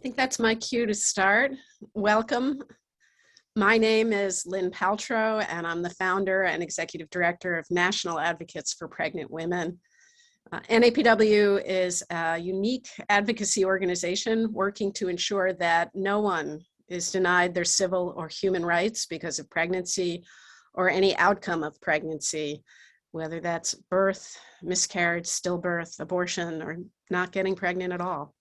I think that's my cue to start. Welcome. My name is Lynn Paltrow, and I'm the founder and executive director of National Advocates for Pregnant Women. NAPW is a unique advocacy organization working to ensure that no one is denied their civil or human rights because of pregnancy or any outcome of pregnancy, whether that's birth, miscarriage, stillbirth, abortion, or not getting pregnant at all.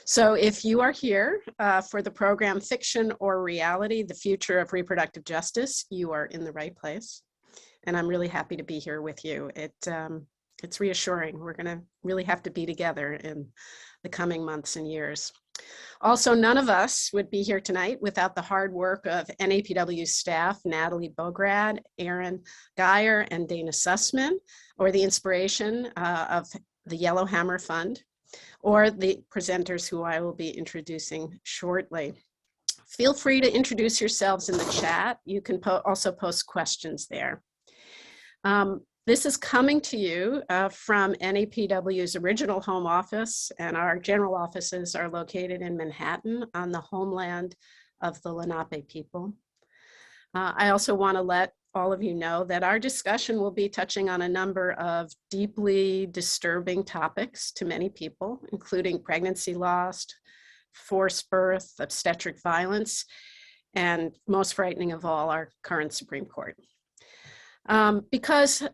So if you are here for the program Fiction or Reality, the Future of Reproductive Justice, you are in the right place. And I'm really happy to be here with you. It's reassuring. We're gonna really have to be together in the coming months and years. Also, none of us would be here tonight without the hard work of NAPW staff, Natalie Bograd, Aaron Geyer, and Dana Sussman, or the inspiration of the Yellowhammer Fund, or the presenters who I will be introducing shortly. Feel free to introduce yourselves in the chat. You can also post questions there. This is coming to you from NAPW's original home office, and our general offices are located in Manhattan on the homeland of the Lenape people. I also want to let all of you know that our discussion will be touching on a number of deeply disturbing topics to many people, including pregnancy loss, forced birth, obstetric violence, and most frightening of all, our current Supreme Court. Because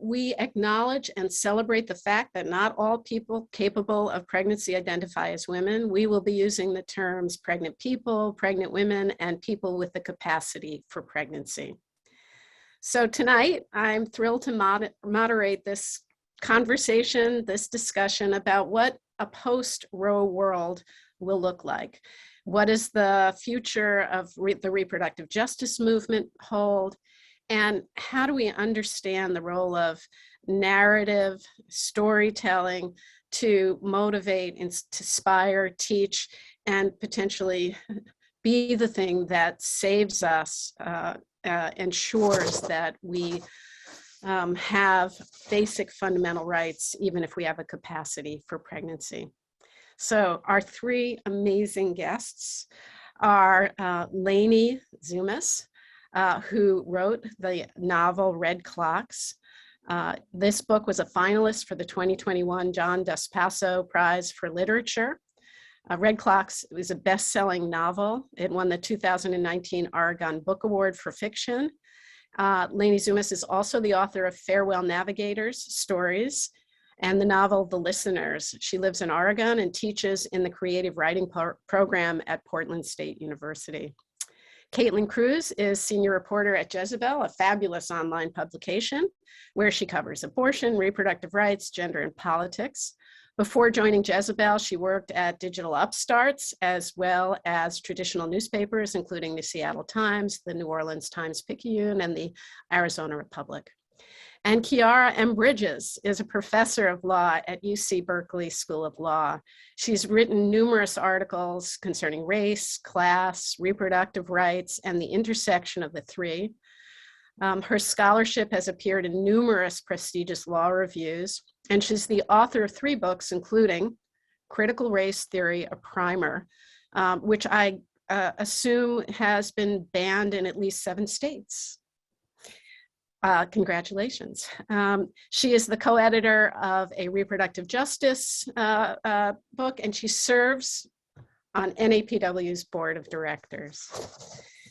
we acknowledge and celebrate the fact that not all people capable of pregnancy identify as women, we will be using the terms pregnant people, pregnant women, and people with the capacity for pregnancy. So tonight, I'm thrilled to moderate this conversation, this discussion about what a post-Roe world will look like. What does the future of the reproductive justice movement hold? And how do we understand the role of narrative, storytelling to motivate, inspire, teach, and potentially be the thing that saves us, ensures that we have basic fundamental rights, even if we have a capacity for pregnancy. So our three amazing guests are Leni Zumas, who wrote the novel Red Clocks. This book was a finalist for the 2021 John Dos Passo Prize for Literature. Red Clocks was a best-selling novel. It won the 2019 Oregon Book Award for fiction. Leni Zumas is also the author of Farewell Navigators, Stories, and the novel The Listeners. She lives in Oregon and teaches in the creative writing program at Portland State University. Cruz is senior reporter at Jezebel, a fabulous online publication where she covers abortion, reproductive rights, gender, and politics. Before joining Jezebel, she worked at digital upstarts as well as traditional newspapers, including the Seattle Times, the New Orleans Times-Picayune, and the Arizona Republic. And Kiara M. Bridges is a professor of law at UC Berkeley School of Law. She's written numerous articles concerning race, class, reproductive rights, and the intersection of the three. Her scholarship has appeared in numerous prestigious law reviews, and she's the author of 3 books, including Critical Race Theory, a Primer, which I assume has been banned in at least 7 states. Congratulations. She is the co-editor of a reproductive justice book, and she serves on NAPW's board of directors.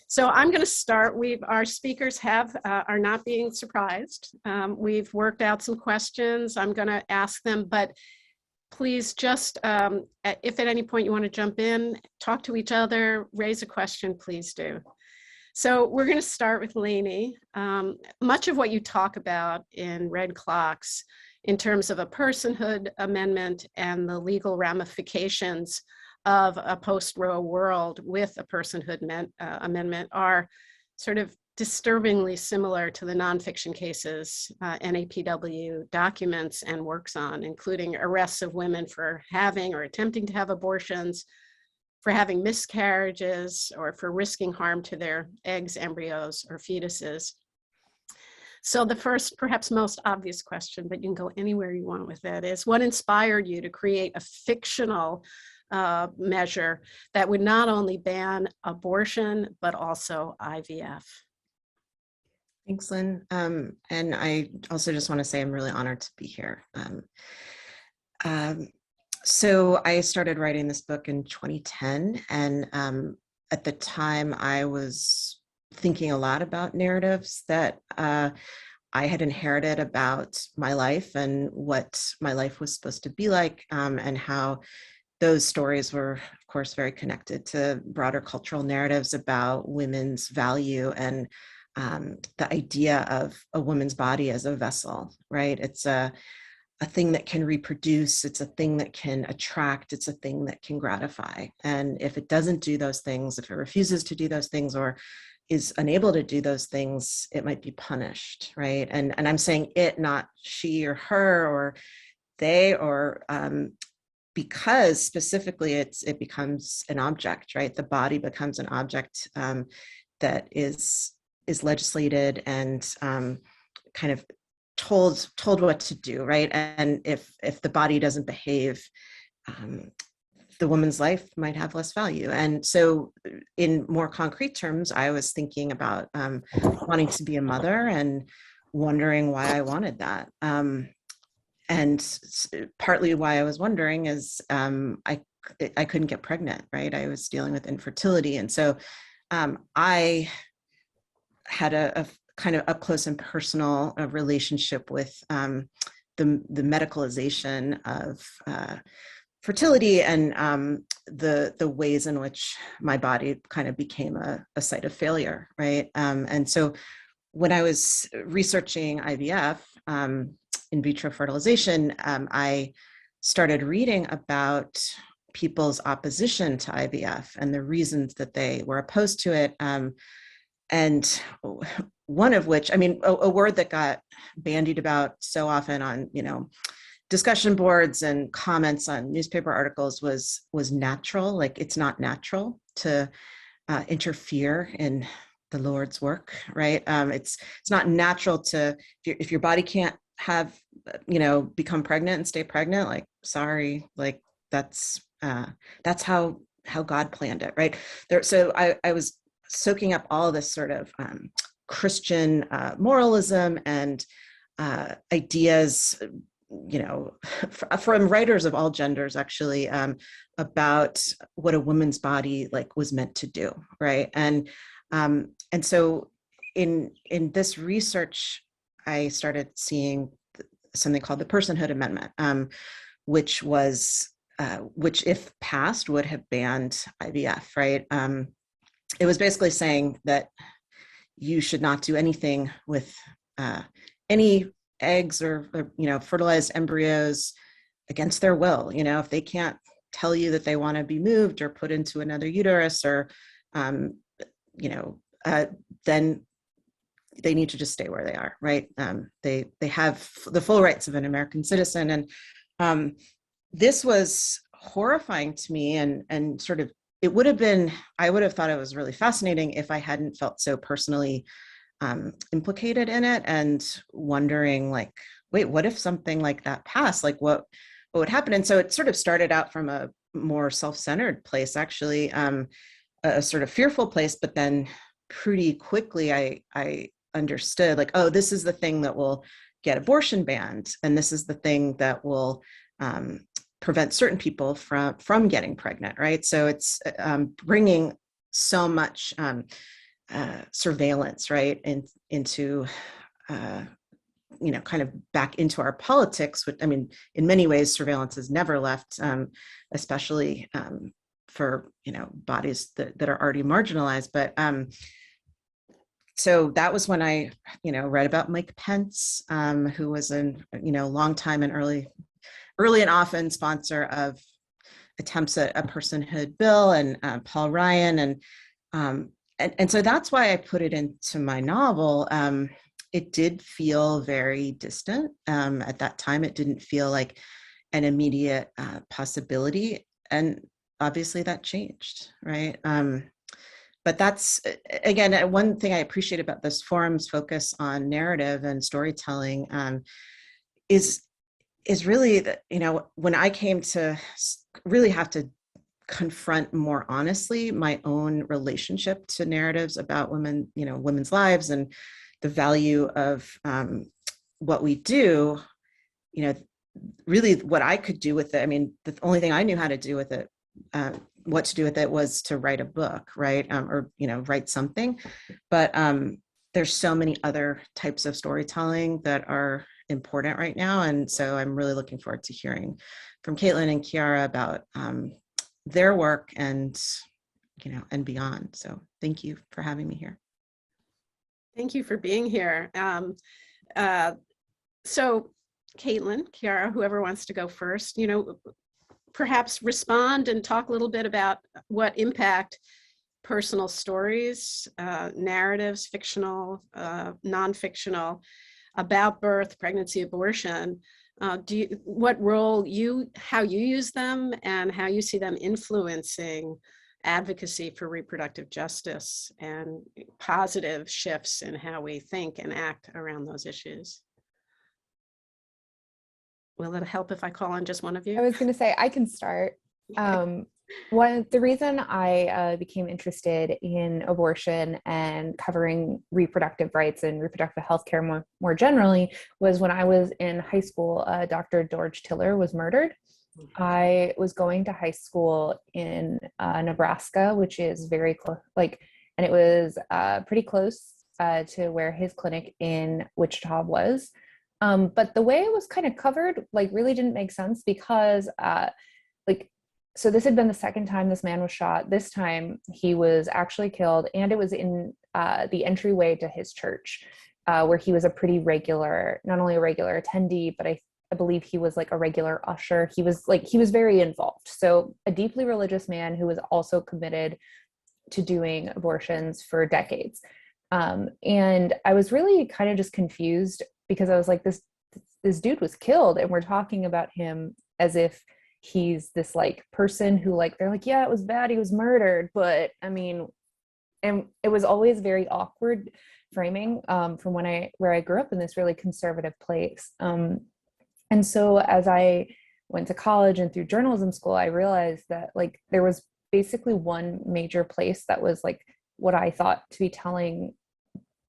So I'm going to start. Our speakers are not being surprised. We've worked out some questions. I'm going to ask them, but please just, if at any point you want to jump in, talk to each other, raise a question, please do. So we're going to start with Leni. Much of what you talk about in Red Clocks in terms of a personhood amendment and the legal ramifications of a post-Roe world with a personhood amendment are sort of disturbingly similar to the nonfiction cases NAPW documents and works on, including arrests of women for having or attempting to have abortions, for having miscarriages, or for risking harm to their eggs, embryos, or fetuses. So the first, perhaps most obvious question, but you can go anywhere you want with that, is what inspired you to create a fictional measure that would not only ban abortion, but also IVF. Thanks, Lynn. And I also just want to say I'm really honored to be here. So I started writing this book in 2010, and at the time I was thinking a lot about narratives that I had inherited about my life and what my life was supposed to be like, and how those stories were, of course, very connected to broader cultural narratives about women's value and the idea of a woman's body as a vessel, right? It's a thing that can reproduce, it's a thing that can attract, it's a thing that can gratify. And if it doesn't do those things, if it refuses to do those things or is unable to do those things, it might be punished, right? And I'm saying it, not she or her or they, or because specifically it becomes an object, right? The body becomes an object that is legislated and kind of told what to do, right? And if the body doesn't behave, the woman's life might have less value. And so in more concrete terms, I was thinking about wanting to be a mother and wondering why I wanted that. And partly why I was wondering is I couldn't get pregnant, right? I was dealing with infertility. And so I had a kind of up close and personal relationship with the medicalization of fertility and the ways in which my body kind of became a site of failure, right? And so when I was researching IVF, in vitro fertilization, I started reading about people's opposition to IVF and the reasons that they were opposed to it. And one of which, I mean, a word that got bandied about so often on, discussion boards and comments on newspaper articles was natural. Like, it's not natural to interfere in the Lord's work, right? It's not natural to, if your body can't have, become pregnant and stay pregnant, like, sorry, like that's how God planned it, right? So I was soaking up all this sort of Christian moralism and ideas, from writers of all genders, actually, about what a woman's body like was meant to do, right? And so in this research, I started seeing something called the Personhood Amendment, which if passed would have banned IVF, right? It was basically saying that you should not do anything with any eggs or fertilized embryos against their will. If they can't tell you that they want to be moved or put into another uterus, or then they need to just stay where they are, right? They have the full rights of an American citizen. And this was horrifying to me, and sort of, I would have thought it was really fascinating if I hadn't felt so personally implicated in it, and wondering, like, wait, what if something like that passed? Like, what would happen? And so it sort of started out from a more self-centered place, actually, a sort of fearful place, but then pretty quickly I understood, like, oh, this is the thing that will get abortion banned, and this is the thing that will prevent certain people from getting pregnant, right? So it's bringing so much surveillance, right, into kind of back into our politics. Which, I mean, in many ways, surveillance has never left, especially for bodies that are already marginalized. But so that was when I read about Mike Pence, who was a long time and early and often sponsor of attempts at a personhood bill, and Paul Ryan, and so that's why I put it into my novel. It did feel very distant at that time. It didn't feel like an immediate possibility, and obviously that changed, right? But that's, again, one thing I appreciate about this forum's focus on narrative and storytelling is really that, when I came to really have to confront more honestly my own relationship to narratives about women, women's lives and the value of what we do, really what I could do with it. I mean, the only thing I knew how to do with it, what to do with it was to write a book, right? Or write something. But there's so many other types of storytelling that are important right now. And so I'm really looking forward to hearing from Caitlin and Kiara about their work and beyond. So thank you for having me here. Thank you for being here. So Caitlin, Kiara, whoever wants to go first, perhaps respond and talk a little bit about what impact personal stories, narratives, fictional, non-fictional, about birth, pregnancy, abortion, what role how you use them and how you see them influencing advocacy for reproductive justice and positive shifts in how we think and act around those issues. Will it help if I call on just one of you? I was going to say I can start. The reason I became interested in abortion and covering reproductive rights and reproductive health care more generally was when I was in high school. Dr. George Tiller was murdered. I was going to high school in Nebraska, which is very close, and it was pretty close to where his clinic in Wichita was. But the way it was kind of covered, really didn't make sense because, so this had been the second time this man was shot. This time he was actually killed, and it was in the entryway to his church, where he was a pretty regular, not only a regular attendee, but I believe he was a regular usher. He was very involved. So a deeply religious man who was also committed to doing abortions for decades. And I was really kind of just confused because I was like, this dude was killed, and we're talking about him as if he's this person who they're like, yeah, it was bad, he was murdered. But I mean, and it was always very awkward framing from where I grew up in this really conservative place. And so as I went to college and through journalism school, I realized that there was basically one major place that was what I thought to be telling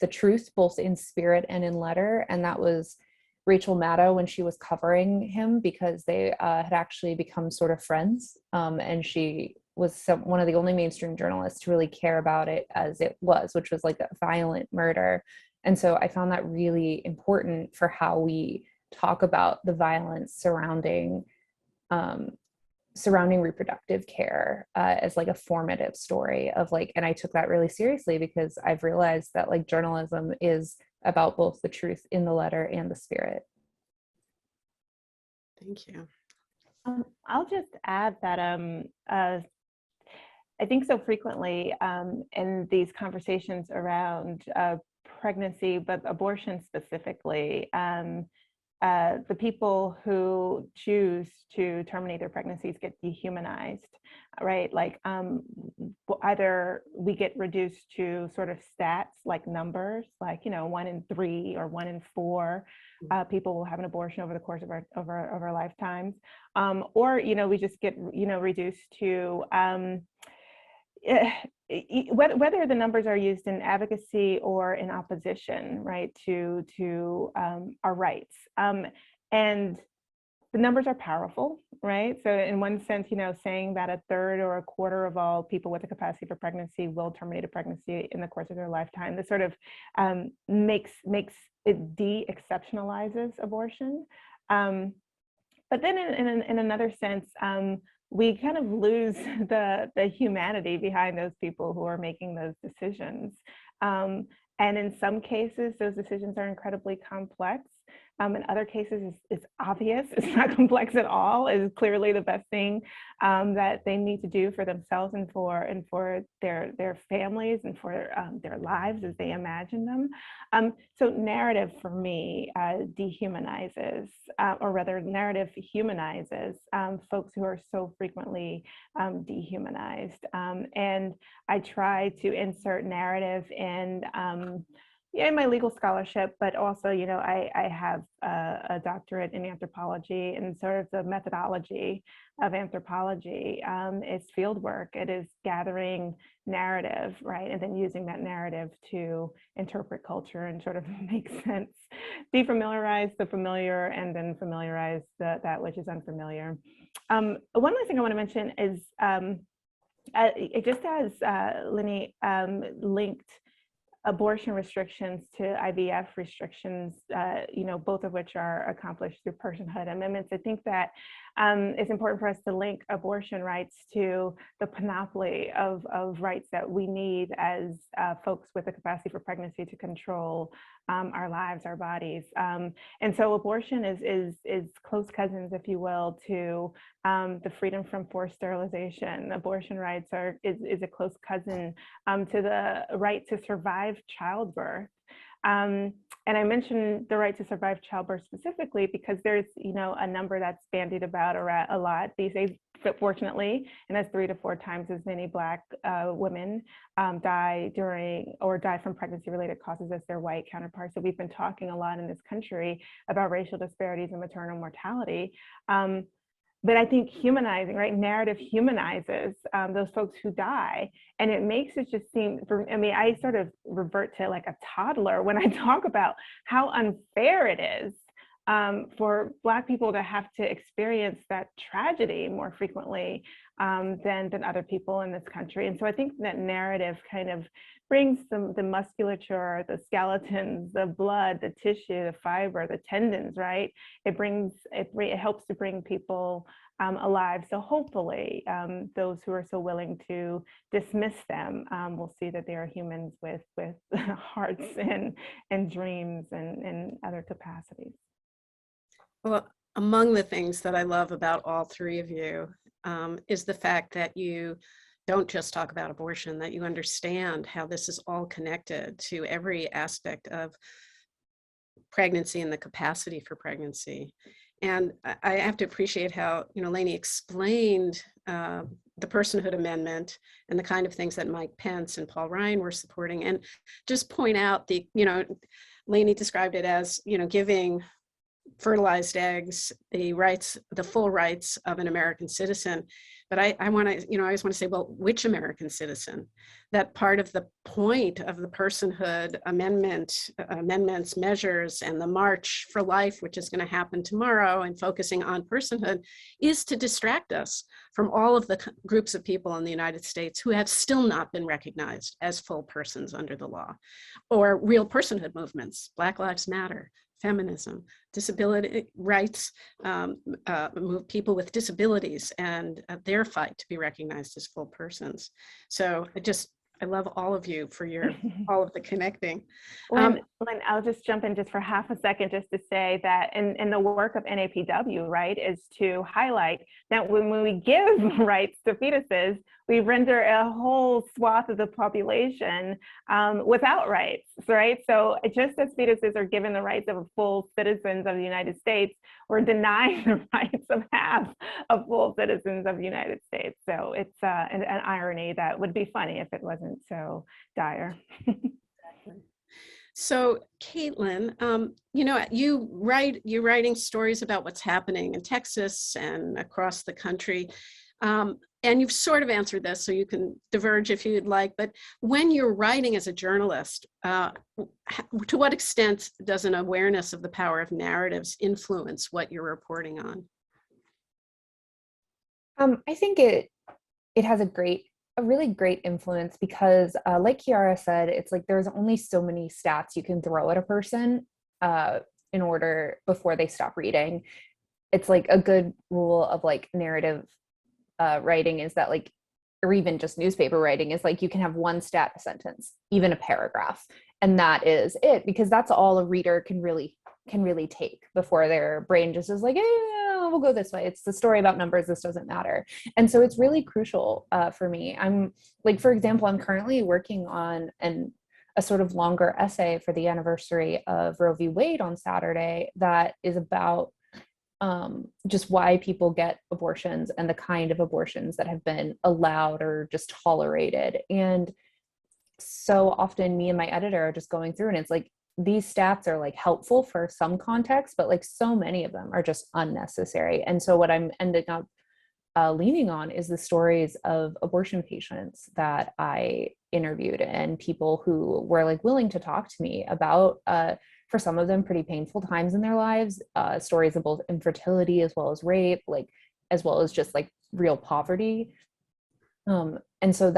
the truth, both in spirit and in letter. And that was Rachel Maddow when she was covering him, because they had actually become sort of friends. And she was one of the only mainstream journalists to really care about it as it was, which was a violent murder. And so I found that really important for how we talk about the violence surrounding reproductive care as a formative story of and I took that really seriously because I've realized that journalism is about both the truth in the letter and the spirit. Thank you. I'll just add that I think so frequently in these conversations around pregnancy, but abortion specifically, the people who choose to terminate their pregnancies get dehumanized, right? Either we get reduced to sort of stats like numbers, 1 in 3 or 1 in 4 people will have an abortion over the course of our lifetimes, or we just get reduced to whether the numbers are used in advocacy or in opposition, right, to our rights. And the numbers are powerful, right? So in one sense, saying that 1/3 or 1/4 of all people with a capacity for pregnancy will terminate a pregnancy in the course of their lifetime, this sort of makes it de-exceptionalizes abortion. But then in another sense, we kind of lose the humanity behind those people who are making those decisions. And in some cases, those decisions are incredibly complex. In other cases, it's obvious, it's not complex at all. It's clearly the best thing that they need to do for themselves and for their families and for their lives as they imagine them. So narrative for me dehumanizes, or rather narrative humanizes folks who are so frequently dehumanized. And I try to insert narrative in yeah, in my legal scholarship, but also, I have a doctorate in anthropology, and sort of the methodology of anthropology is field work. It is gathering narrative, right? And then using that narrative to interpret culture and sort of make sense, defamiliarize the familiar, and then familiarize that which is unfamiliar. One last thing I want to mention is, just as Leni linked abortion restrictions to IVF restrictions, both of which are accomplished through personhood amendments. I think that it's important for us to link abortion rights to the panoply of rights that we need as folks with the capacity for pregnancy to control our lives, our bodies. And so abortion is close cousins, if you will, to the freedom from forced sterilization. Abortion rights is a close cousin to the right to survive childbirth. And I mentioned the right to survive childbirth specifically because there's, a number that's bandied about a lot these days, fortunately, and that's 3 to 4 times as many Black women die from pregnancy-related causes as their white counterparts. So we've been talking a lot in this country about racial disparities and maternal mortality. But I think humanizing, right? Narrative humanizes those folks who die. And it makes it just seem, I sort of revert to like a toddler when I talk about how unfair it is for Black people to have to experience that tragedy more frequently than other people in this country. And so I think that narrative kind of brings the musculature, the skeletons, the blood, the tissue, the fiber, the tendons, right? It helps to bring people alive. So hopefully those who are so willing to dismiss them will see that they are humans with hearts and dreams and other capacities. Well, among the things that I love about all three of you is the fact that you don't just talk about abortion, that you understand how this is all connected to every aspect of pregnancy and the capacity for pregnancy. And I have to appreciate how, Leni explained the Personhood Amendment and the kind of things that Mike Pence and Paul Ryan were supporting, and just point out Leni described it as, giving fertilized eggs the full rights of an American citizen. But I always want to say, well, which American citizen? That part of the point of the Personhood amendments, measures, and the March for Life, which is going to happen tomorrow, and focusing on personhood, is to distract us from all of the groups of people in the United States who have still not been recognized as full persons under the law, or real personhood movements, Black Lives Matter, feminism, disability rights, people with disabilities, and their fight to be recognized as full persons. So I love all of you for all of the connecting. Lynn, I'll just jump in just for half a second just to say that in the work of NAPW, right, is to highlight that when we give rights to fetuses, we render a whole swath of the population without rights, right? So just as fetuses are given the rights of full citizens of the United States, we're denying the rights of half of full citizens of the United States. So it's an irony that would be funny if it wasn't so dire. So, Caitlin, you're writing stories about what's happening in Texas and across the country. And you've sort of answered this, so you can diverge if you'd like, but when you're writing as a journalist, to what extent does an awareness of the power of narratives influence what you're reporting on? I think it has a really great influence because like Kiara said, it's like there's only so many stats you can throw at a person in order before they stop reading. It's like a good rule of like narrative writing is that like, or even just newspaper writing is like you can have one stat a sentence, even a paragraph, and that is it, because that's all a reader can really take before their brain just is like, we'll go this way. It's the story about numbers. This doesn't matter. And so it's really crucial for me. I'm like, for example, I'm currently working on a sort of longer essay for the anniversary of Roe v. Wade on Saturday that is about just why people get abortions and the kind of abortions that have been allowed or just tolerated. And so often me and my editor are just going through, and it's like, these stats are like helpful for some context, but like so many of them are just unnecessary. And so what I'm ending up leaning on is the stories of abortion patients that I interviewed, and people who were like willing to talk to me about, for some of them, pretty painful times in their lives, stories of both infertility as well as rape, like as well as just like real poverty. And so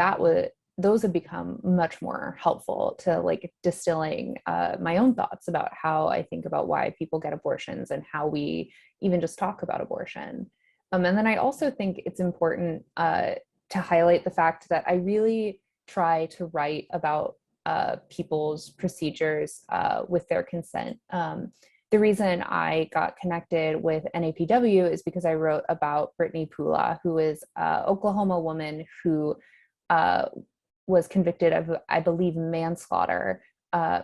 those have become much more helpful to like distilling my own thoughts about how I think about why people get abortions and how we even just talk about abortion. And then I also think it's important to highlight the fact that I really try to write about people's procedures with their consent. The reason I got connected with NAPW is because I wrote about Brittany Pula, who is an Oklahoma woman who was convicted of, I believe, manslaughter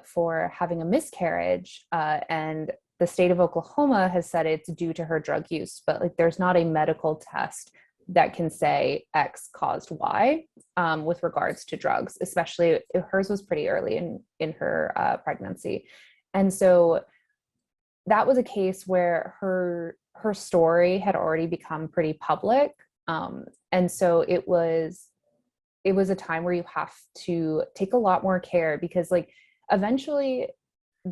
for having a miscarriage. And the state of Oklahoma has said it's due to her drug use, but like there's not a medical test that can say X caused Y with regards to drugs, especially hers was pretty early in her pregnancy. And so that was a case where her story had already become pretty public. And so it was a time where you have to take a lot more care, because like eventually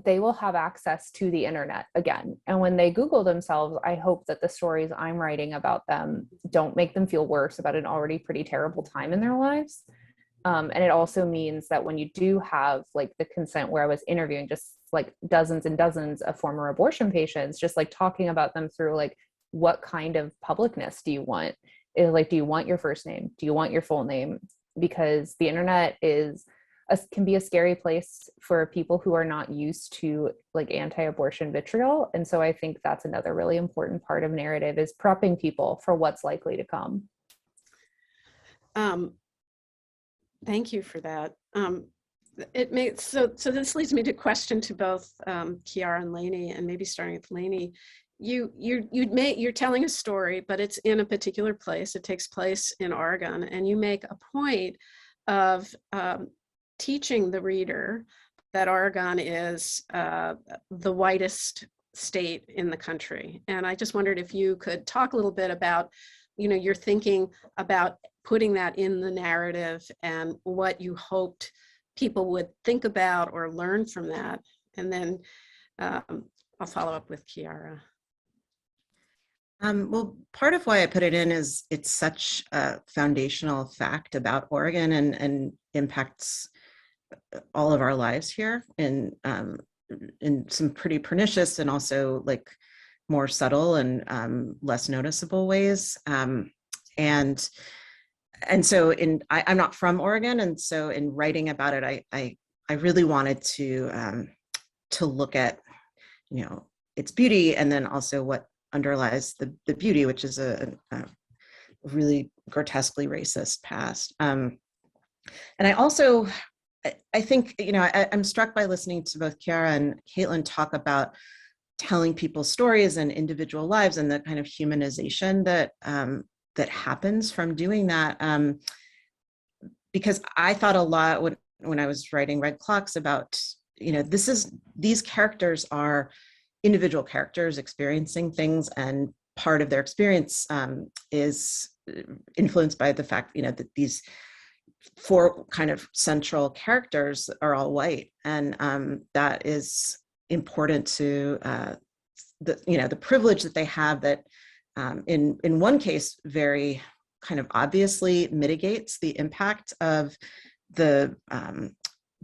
they will have access to the internet again. And when they Google themselves, I hope that the stories I'm writing about them don't make them feel worse about an already pretty terrible time in their lives. And it also means that when you do have like the consent, where I was interviewing just like dozens and dozens of former abortion patients, just like talking about them through like, what kind of publicness do you want? Like, do you want your first name? Do you want your full name? Because the internet can be a scary place for people who are not used to like anti-abortion vitriol. And so I think that's another really important part of narrative, is prepping people for what's likely to come. Thank you for that. It makes so this leads me to question to both Kiara and Leni, and maybe starting with Leni. You're telling a story, but it's in a particular place. It takes place in Oregon, and you make a point of teaching the reader that Oregon is the whitest state in the country. And I just wondered if you could talk a little bit about, your thinking about putting that in the narrative and what you hoped people would think about or learn from that. And then I'll follow up with Kiara. Well, part of why I put it in is it's such a foundational fact about Oregon and impacts all of our lives here in some pretty pernicious and also like more subtle and less noticeable ways. And so I'm not from Oregon, and so in writing about it, I really wanted to look at its beauty, and then also what underlies the beauty, which is a really grotesquely racist past. And I think, I'm struck by listening to both Kiara and Caitlin talk about telling people's stories and individual lives, and the kind of humanization that happens from doing that. Because I thought a lot when I was writing Red Clocks about, these characters are individual characters experiencing things, and part of their experience is influenced by the fact, that these four kind of central characters are all white, and that is important to the privilege that they have, that in one case very kind of obviously mitigates the impact of the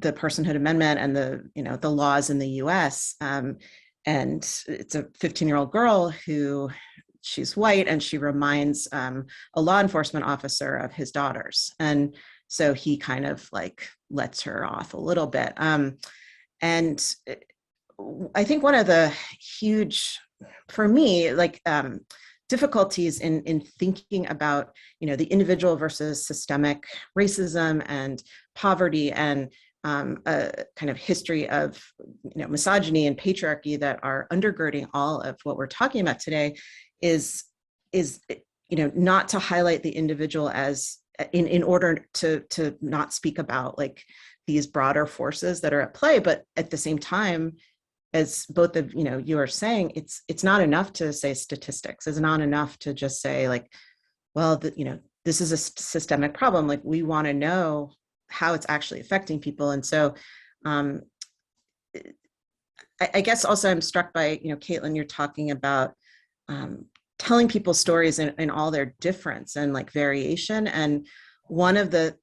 Personhood Amendment and the laws in the U.S. And it's a 15-year-old girl who, she's white, and she reminds a law enforcement officer of his daughters. And so he kind of like lets her off a little bit. And I think one of the huge, for me, like difficulties in thinking about, the individual versus systemic racism and poverty, and a kind of history of misogyny and patriarchy that are undergirding all of what we're talking about today, is not to highlight the individual as in order to not speak about like these broader forces that are at play. But at the same time, as both of you are saying, it's not enough to say statistics. It's not enough to just say like, well, this is a systemic problem. Like, we want to know how it's actually affecting people. And so I guess also I'm struck by, Caitlin, you're talking about telling people's stories in all their difference and like variation. And one of the,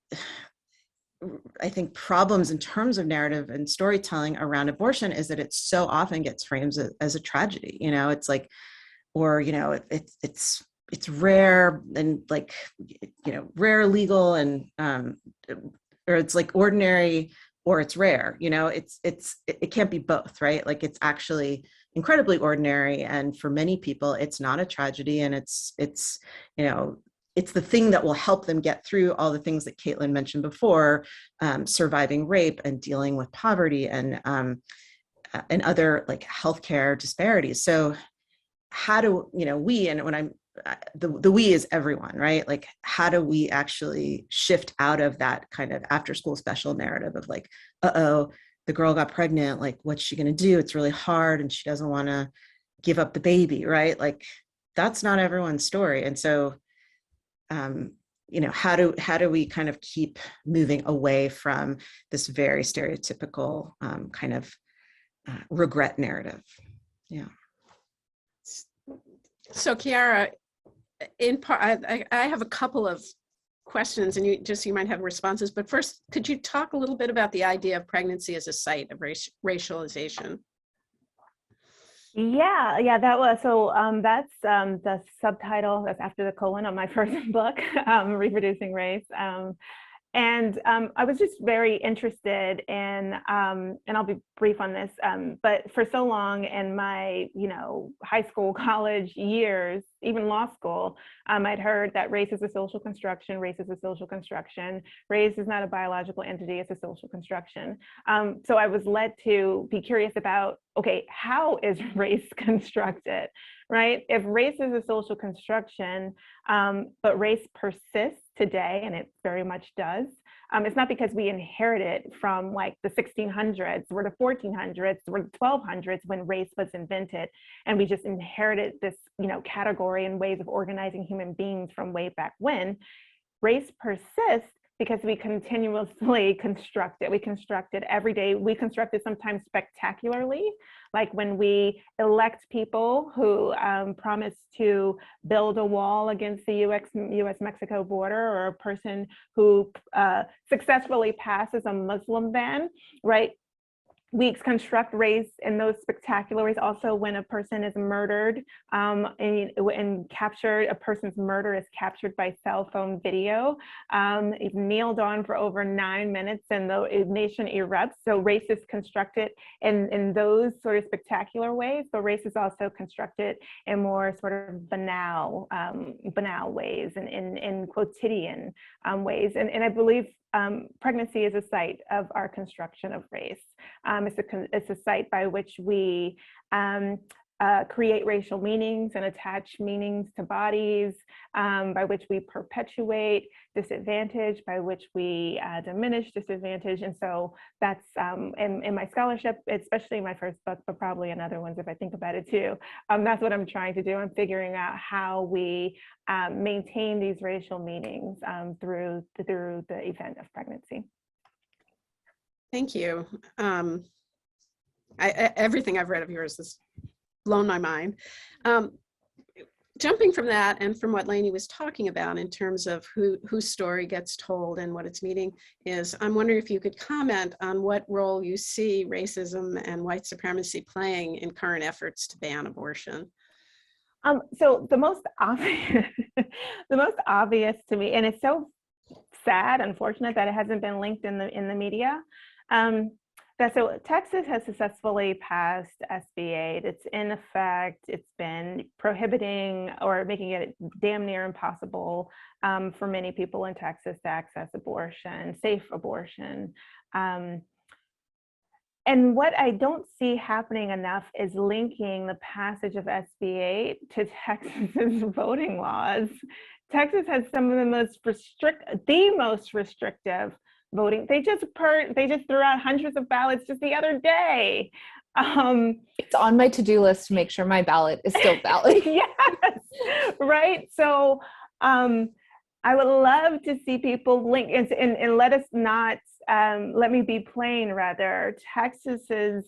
I think, problems in terms of narrative and storytelling around abortion is that it so often gets framed as a tragedy. It's like, or it's rare and like, rare, legal, and or it's like ordinary, or it's rare. It can't be both, right? Like, it's actually incredibly ordinary, and for many people it's not a tragedy, and it's the thing that will help them get through all the things that Caitlin mentioned before, surviving rape and dealing with poverty and other like healthcare disparities. So how do we, and when I'm the we is everyone, right? Like, how do we actually shift out of that kind of after school special narrative of like, the girl got pregnant, like, what's she going to do? It's really hard and she doesn't want to give up the baby, right? Like, that's not everyone's story. And so how do we kind of keep moving away from this very stereotypical kind of regret narrative? Yeah. So Chiara, in part, I have a couple of questions, and you might have responses. But first, could you talk a little bit about the idea of pregnancy as a site of racialization? Yeah, that was that's the subtitle that's after the colon on my first book, Reproducing Race. And I was just very interested in, and I'll be brief on this, but for so long in my, high school, college years, even law school, I'd heard that race is a social construction, race is a social construction, race is not a biological entity, it's a social construction. So I was led to be curious about, okay, how is race constructed, right? If race is a social construction, but race persists today, and it very much does, it's not because we inherit it from like the 1600s or the 1400s or the 1200s when race was invented, and we just inherited this, category and ways of organizing human beings from way back when. Race persists because we continuously construct it. We construct it every day. We construct it sometimes spectacularly, like when we elect people who promise to build a wall against the US-Mexico border, or a person who successfully passes a Muslim ban, right? We construct race in those spectacular ways. Also, when a person is murdered and captured, a person's murder is captured by cell phone video. It's kneeled on for over 9 minutes and the nation erupts. So race is constructed in those sort of spectacular ways, but race is also constructed in more sort of banal ways and in quotidian ways. And I believe pregnancy is a site of our construction of race. It's a site by which we create racial meanings and attach meanings to bodies, by which we perpetuate disadvantage, by which we diminish disadvantage. And so that's in my scholarship, especially in my first book, but probably in other ones if I think about it too. That's what I'm trying to do. I'm figuring out how we maintain these racial meanings through the event of pregnancy. Thank you. Everything I've read of yours has blown my mind. Jumping from that and from what Leni was talking about in terms of whose story gets told and what its meaning is, I'm wondering if you could comment on what role you see racism and white supremacy playing in current efforts to ban abortion. So the most obvious to me, and it's so sad, unfortunate that it hasn't been linked in the media. So Texas has successfully passed SB 8. It's in effect, it's been prohibiting or making it damn near impossible for many people in Texas to access abortion, safe abortion. And what I don't see happening enough is linking the passage of SB 8 to Texas's voting laws. Texas has some of the most restrictive voting. They just threw out hundreds of ballots just the other day. It's on my to-do list to make sure my ballot is still valid. Yes, right. So I would love to see people link and let us not, let me be plain rather, Texas's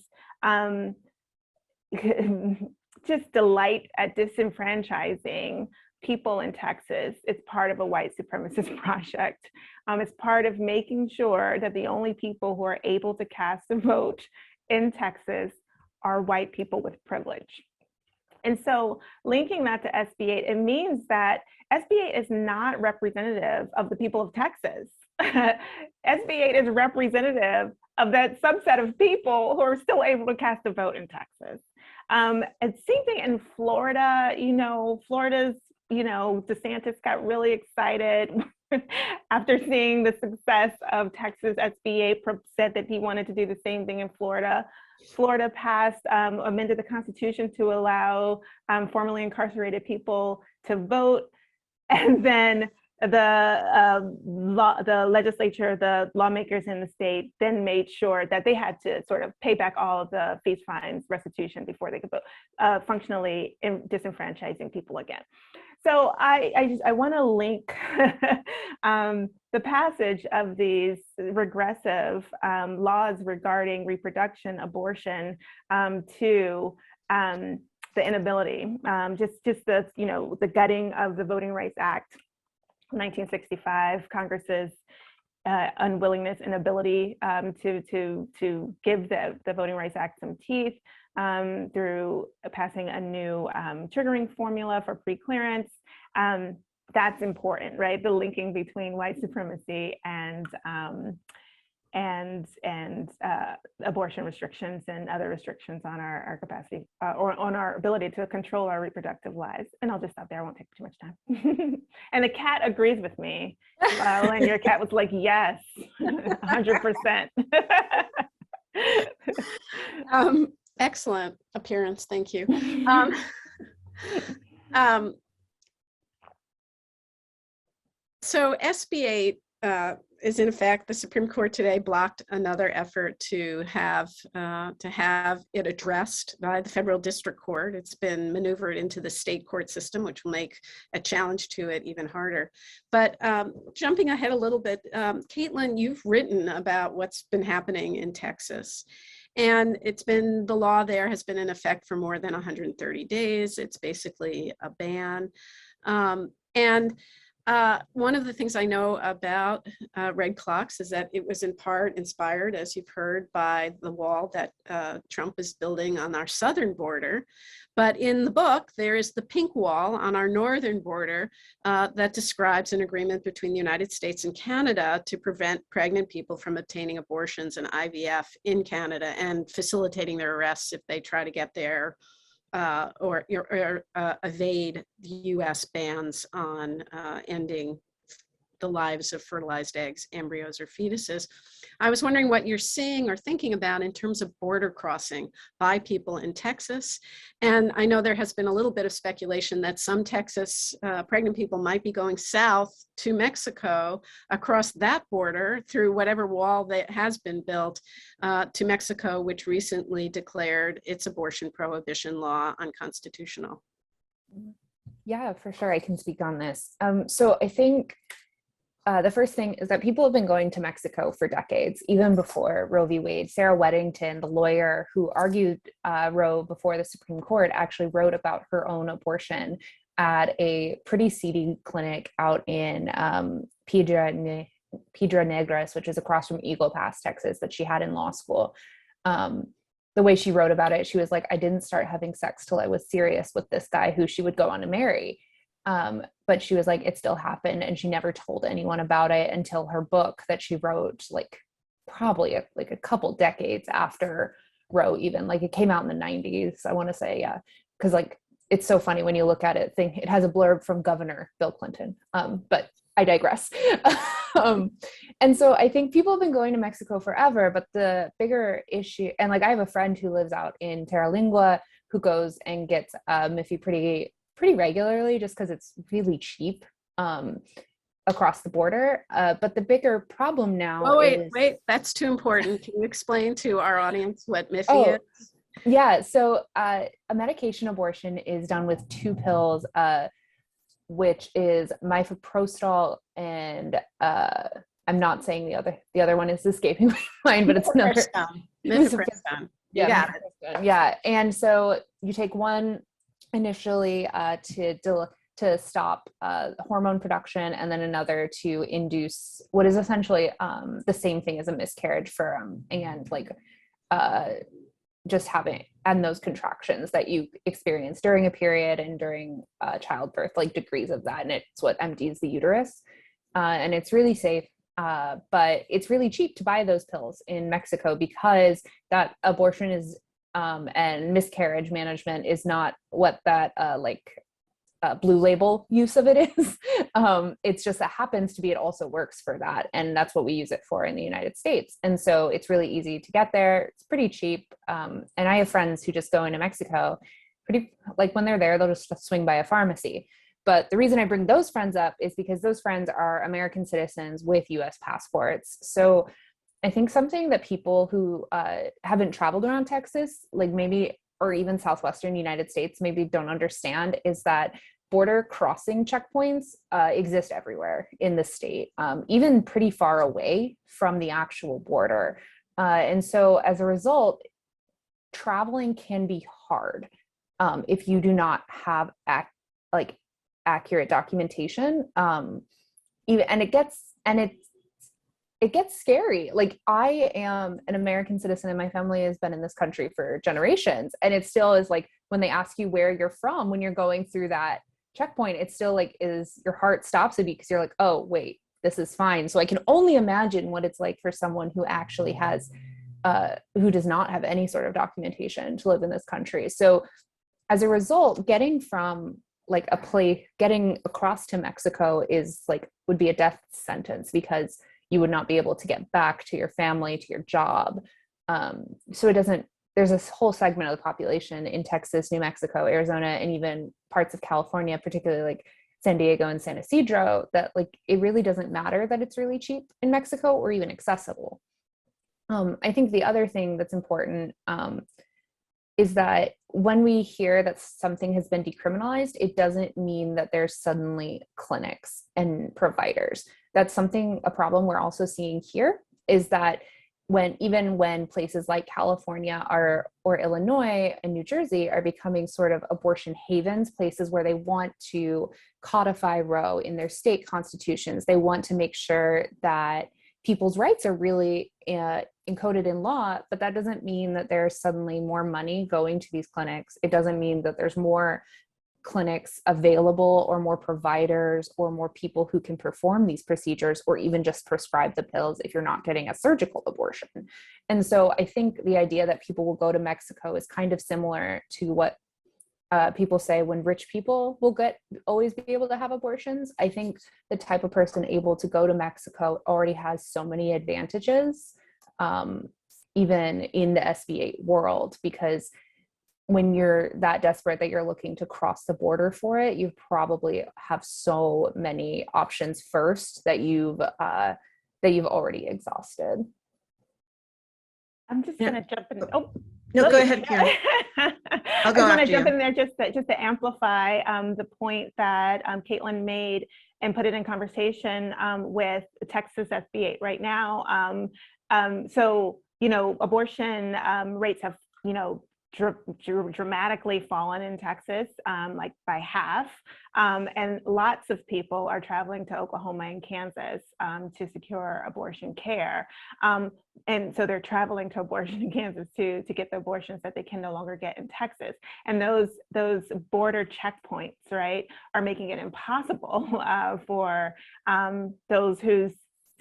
just delight at disenfranchising people in Texas. It's part of a white supremacist project. It's part of making sure that the only people who are able to cast a vote in Texas are white people with privilege. And so linking that to SB 8, it means that SB 8 is not representative of the people of Texas. SB 8 is representative of that subset of people who are still able to cast a vote in Texas. And same thing in Florida. Florida's, DeSantis got really excited after seeing the success of Texas. SB 8 said that he wanted to do the same thing in Florida. Florida passed, amended the Constitution to allow formerly incarcerated people to vote. And then the legislature, the lawmakers in the state then made sure that they had to sort of pay back all of the fees, fines, restitution before they could vote, functionally disenfranchising people again. So I want to link the passage of these regressive laws regarding reproduction, abortion, to the inability, just the the gutting of the Voting Rights Act, 1965, Congress's unwillingness, inability to give the Voting Rights Act some teeth, through passing a new triggering formula for preclearance. That's important, right? The linking between white supremacy and abortion restrictions and other restrictions on our capacity or on our ability to control our reproductive lives. And I'll just stop there. I won't take too much time. And the cat agrees with me. And your cat was like, yes, 100%. Excellent appearance. Thank you. So SB 8 is in effect, the Supreme Court today blocked another effort to have it addressed by the federal district court. It's been maneuvered into the state court system, which will make a challenge to it even harder. But jumping ahead a little bit, Caitlin, you've written about what's been happening in Texas. And the law there has been in effect for more than 130 days. It's basically a ban. One of the things I know about red clocks is that it was in part inspired, as you've heard, by the wall that Trump is building on our southern border. But in the book, there is the pink wall on our northern border that describes an agreement between the United States and Canada to prevent pregnant people from obtaining abortions and IVF in Canada and facilitating their arrests if they try to get there or evade the U.S. bans on ending the lives of fertilized eggs, embryos, or fetuses. I was wondering what you're seeing or thinking about in terms of border crossing by people in Texas. And I know there has been a little bit of speculation that some Texas pregnant people might be going south to Mexico across that border through whatever wall that has been built to Mexico, which recently declared its abortion prohibition law unconstitutional. Yeah, for sure. I can speak on this. So I think the first thing is that people have been going to Mexico for decades, even before Roe v. Wade. Sarah Weddington, the lawyer who argued Roe before the Supreme Court, actually wrote about her own abortion at a pretty seedy clinic out in Piedra Negras, which is across from Eagle Pass, Texas, that she had in law school. The way she wrote about it, she was like, I didn't start having sex till I was serious with this guy who she would go on to marry. But she was like, it still happened. And she never told anyone about it until her book that she wrote, like probably a couple decades after Roe, even. Like it came out in the 90s, I want to say. Yeah. Because like, it's so funny when you look at it, it has a blurb from Governor Bill Clinton. But I digress. And so I think people have been going to Mexico forever, but the bigger issue, and like I have a friend who lives out in Terralingua who goes and gets Miffy pretty regularly just because it's really cheap. across the border. But the bigger problem now Oh, is... wait, that's too important. Can you explain to our audience what MIFI Oh, is? yeah. So a medication abortion is done with 2 pills, which is mifepristone and I'm not saying the other one is escaping my mind, but it's another. Mifepristone. You got it. Yeah. And so you take one initially to stop hormone production, and then another to induce what is essentially the same thing as a miscarriage for and like just having and those contractions that you experience during a period and during childbirth, like degrees of that, and it's what empties the uterus, and it's really safe. But it's really cheap to buy those pills in Mexico because that abortion is and miscarriage management is not what that blue label use of it is. It's just that happens to be, it also works for that. And that's what we use it for in the United States. And so it's really easy to get there. It's pretty cheap. And I have friends who just go into Mexico, when they're there, they'll just swing by a pharmacy. But the reason I bring those friends up is because those friends are American citizens with US passports. So I think something that people who haven't traveled around Texas, like maybe, or even Southwestern United States, maybe don't understand is that border crossing checkpoints exist everywhere in the state, even pretty far away from the actual border. And so as a result, traveling can be hard if you do not have accurate documentation. And it gets scary. Like, I am an American citizen and my family has been in this country for generations. And it still is like, when they ask you where you're from, when you're going through that checkpoint, it's still like, your heart stops a beat because you're like, oh, wait, this is fine. So I can only imagine what it's like for someone who actually has, who does not have any sort of documentation to live in this country. So as a result, getting from getting across to Mexico would be a death sentence because you would not be able to get back to your family, to your job. So there's this whole segment of the population in Texas, New Mexico, Arizona, and even parts of California, particularly like San Diego and San Isidro, that it really doesn't matter that it's really cheap in Mexico or even accessible. I think the other thing that's important is that when we hear that something has been decriminalized, it doesn't mean that there's suddenly clinics and providers. That's a problem we're also seeing here, is that even when places like California or Illinois and New Jersey are becoming sort of abortion havens, places where they want to codify Roe in their state constitutions, they want to make sure that people's rights are really encoded in law, but that doesn't mean that there's suddenly more money going to these clinics. It doesn't mean that there's more clinics available or more providers or more people who can perform these procedures or even just prescribe the pills if you're not getting a surgical abortion. And so I think the idea that people will go to Mexico is kind of similar to what people say when rich people will always be able to have abortions. I think the type of person able to go to Mexico already has so many advantages, even in the SB8 world, because when you're that desperate that you're looking to cross the border for it, you probably have so many options first that you've already exhausted. I'm just going to jump in. Oh, no, go ahead, Karen. I'll go I want to after jump you. in there just to amplify the point that Caitlin made and put it in conversation with Texas SB8 right now. So, abortion rates have, dramatically fallen in Texas, by half. And lots of people are traveling to Oklahoma and Kansas to secure abortion care. And so they're traveling to abortion in Kansas to get the abortions that they can no longer get in Texas. And those border checkpoints, right, are making it impossible for those whose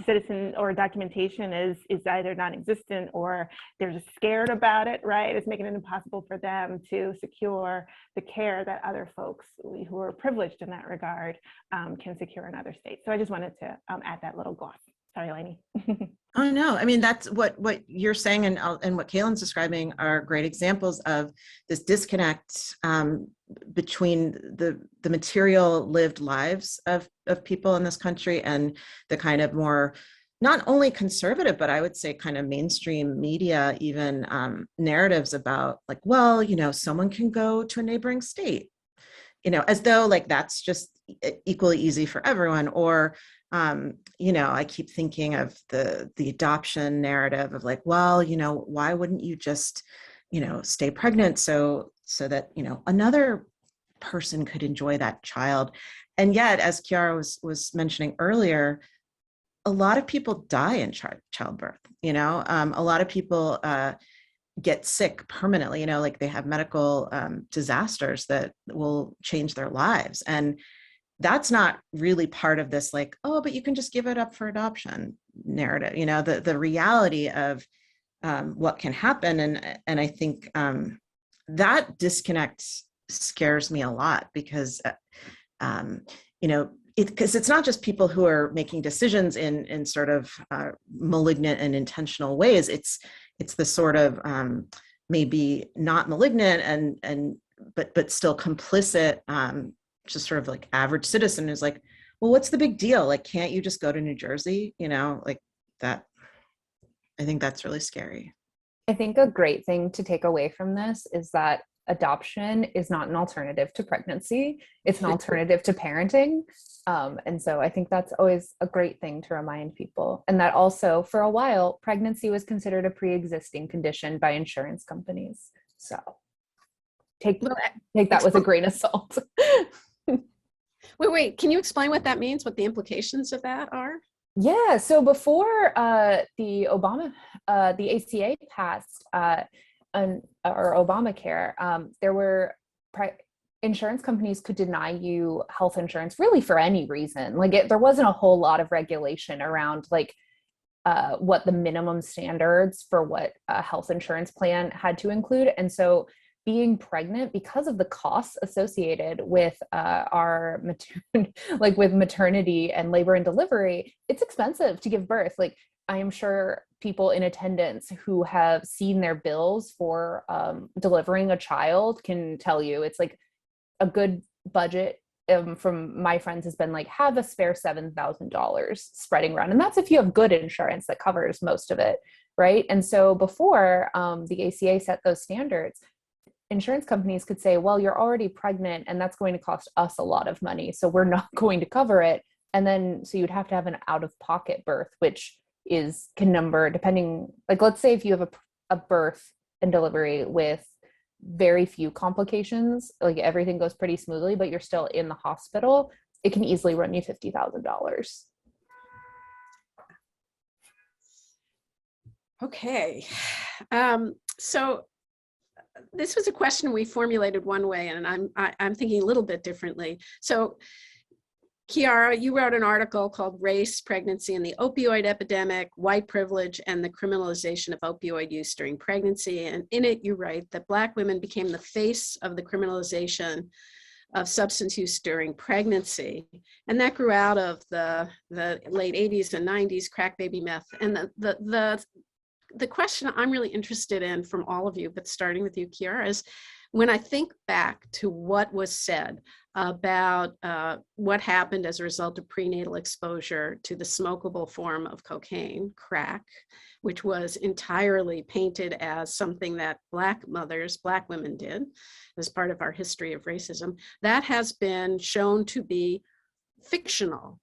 citizen or documentation is either non-existent or they're just scared about it, right? It's making it impossible for them to secure the care that other folks who are privileged in that regard can secure in other states. So I just wanted to add that little gloss. Sorry, Leni. Oh no, I mean, that's what you're saying and what Caitlin's describing are great examples of this disconnect between the material lived lives of people in this country and the kind of more not only conservative, but I would say kind of mainstream media, even narratives about like, well, someone can go to a neighboring state, as though like that's just equally easy for everyone. Or, I keep thinking of the adoption narrative of like, well, why wouldn't you just, stay pregnant so that, another person could enjoy that child. And yet, as Chiara was mentioning earlier, a lot of people die in childbirth. A lot of people get sick permanently, like they have medical disasters that will change their lives. And that's not really part of this, like, oh, but you can just give it up for adoption narrative, the reality of what can happen. And I think that disconnect scares me a lot because, because it's not just people who are making decisions in sort of malignant and intentional ways. It's the sort of maybe not malignant but still complicit, just sort of like average citizen who's like, well, what's the big deal? Like, can't you just go to New Jersey? Like that. I think that's really scary. I think a great thing to take away from this is that adoption is not an alternative to pregnancy. It's an alternative to parenting. And so I think that's always a great thing to remind people. And that also, for a while, pregnancy was considered a pre-existing condition by insurance companies. So take that with a grain of salt. Wait, can you explain what that means, what the implications of that are? Yeah, so before the ACA passed, or Obamacare, there were insurance companies could deny you health insurance really for any reason. Like there wasn't a whole lot of regulation around like what the minimum standards for what a health insurance plan had to include. And so being pregnant, because of the costs associated with with maternity and labor and delivery, it's expensive to give birth. Like I am sure people in attendance who have seen their bills for delivering a child can tell you it's like a good budget from my friends has been like, have a spare $7,000 spreading around. And that's if you have good insurance that covers most of it, right? And so before the ACA set those standards, insurance companies could say, well, you're already pregnant and that's going to cost us a lot of money, so we're not going to cover it. And then so you'd have to have an out-of-pocket birth, which can number depending, like let's say if you have a birth and delivery with very few complications, like everything goes pretty smoothly, but you're still in the hospital, it can easily run you $50,000. Okay. So this was a question we formulated one way, and I'm thinking a little bit differently. So Chiara, you wrote an article called Race, Pregnancy, and the Opioid Epidemic, White Privilege, and the Criminalization of Opioid Use During Pregnancy. And in it, you write that Black women became the face of the criminalization of substance use during pregnancy. And that grew out of the late 80s and 90s, crack baby meth. And the question I'm really interested in from all of you, but starting with you, Chiara, is when I think back to what was said about what happened as a result of prenatal exposure to the smokable form of cocaine, crack, which was entirely painted as something that Black mothers, Black women did as part of our history of racism, that has been shown to be fictional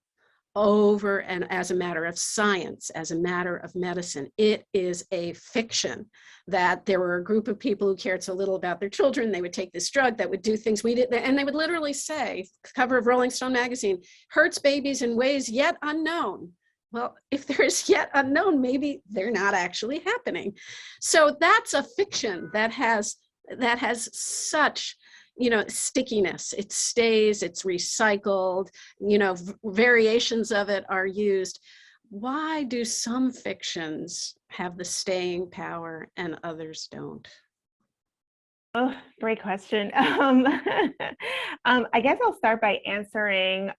over and as a matter of science, as a matter of medicine. It is a fiction that there were a group of people who cared so little about their children, they would take this drug that would do things we didn't, and they would literally say, cover of Rolling Stone magazine, hurts babies in ways yet unknown. Well, if there is yet unknown, maybe they're not actually happening. So that's a fiction that has such stickiness. It stays, it's recycled, variations of it are used. Why do some fictions have the staying power and others don't? Oh, great question. I guess I'll start by answering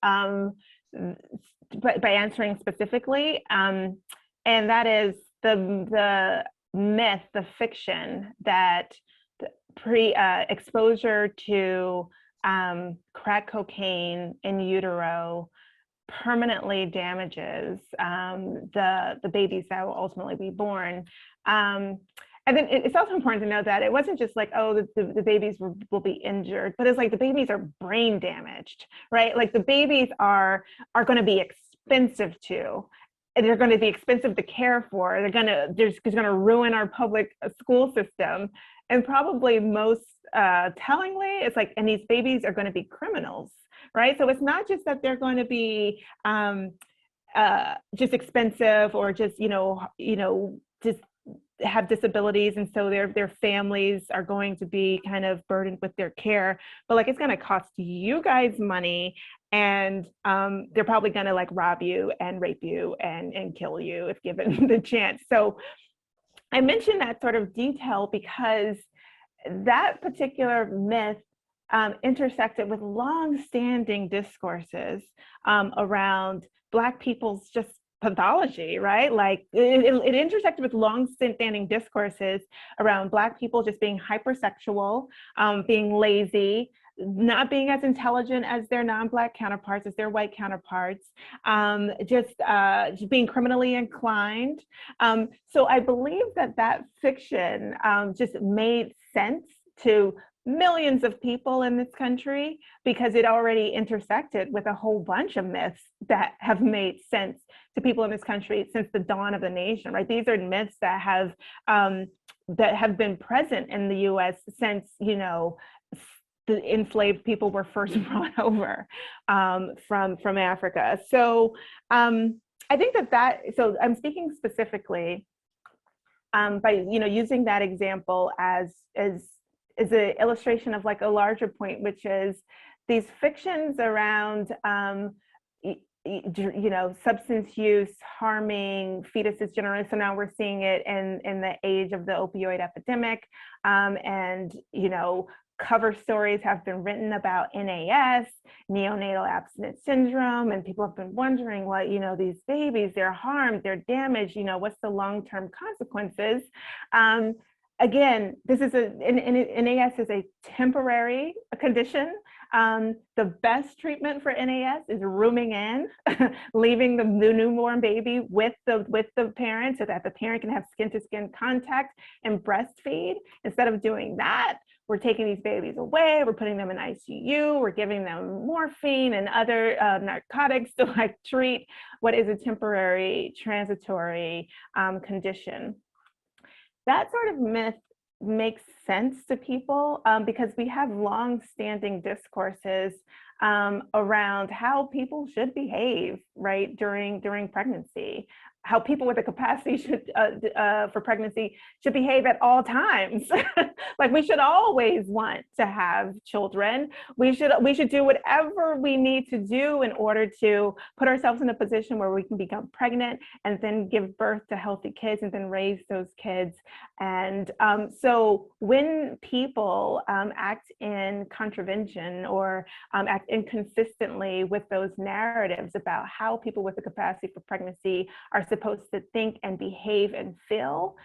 specifically, and that is the myth, the fiction that exposure to crack cocaine in utero permanently damages the babies that will ultimately be born. And then it's also important to know that it wasn't just like, oh, the babies will be injured, but it's like the babies are brain damaged, right? Like the babies are going to be expensive too. And they're going to be expensive to care for. They're going to ruin our public school system. And probably most tellingly, it's like, and these babies are going to be criminals, right? So it's not just that they're going to be just expensive or just, just have disabilities, and so their families are going to be kind of burdened with their care, but like it's going to cost you guys money, and they're probably going to like rob you and rape you and kill you if given the chance. So I mention that sort of detail because that particular myth intersected with long-standing discourses around Black people's just pathology, right? Like it intersected with long-standing discourses around Black people just being hypersexual, being lazy, not being as intelligent as their non-Black counterparts, as their white counterparts, just being criminally inclined. So I believe that fiction just made sense to millions of people in this country because it already intersected with a whole bunch of myths that have made sense to people in this country since the dawn of the nation, right? These are myths that have been present in the US since, the enslaved people were first brought over from Africa. So I think so I'm speaking specifically by, using that example as an illustration of like a larger point, which is these fictions around, substance use, harming fetuses generally. So now we're seeing it in the age of the opioid epidemic, and, cover stories have been written about NAS, neonatal abstinence syndrome, and people have been wondering, well, these babies, they're harmed, they're damaged, what's the long-term consequences? Again, this is NAS is a temporary condition. The best treatment for NAS is rooming in, leaving the newborn baby with the parent so that the parent can have skin-to-skin contact and breastfeed. Instead of doing that, we're taking these babies away, we're putting them in ICU, we're giving them morphine and other narcotics to like treat what is a temporary, transitory condition. That sort of myth makes sense to people because we have long-standing discourses around how people should behave, right, during pregnancy, how people with the capacity for pregnancy should behave at all times. Like we should always want to have children. We should do whatever we need to do in order to put ourselves in a position where we can become pregnant and then give birth to healthy kids and then raise those kids. And so when people act in contravention or act inconsistently with those narratives about how people with the capacity for pregnancy are supposed to think and behave and feel,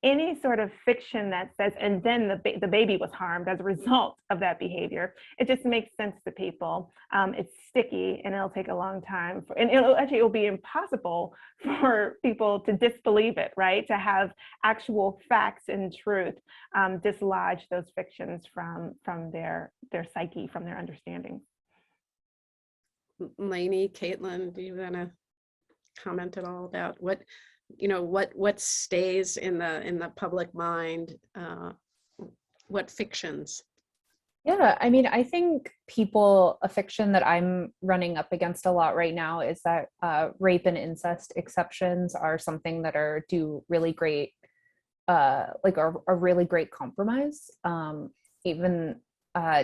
any sort of fiction that says, and then the baby was harmed as a result of that behavior, it just makes sense to people. It's sticky and it'll take a long time, and it'll be impossible for people to disbelieve it, right? To have actual facts and truth dislodge those fictions from their psyche, from their understanding. Leni, Caitlin, do you want to comment at all about what stays in the public mind, what fictions? Yeah, I mean, I think a fiction that I'm running up against a lot right now is that rape and incest exceptions are something that do really great, like are a really great compromise.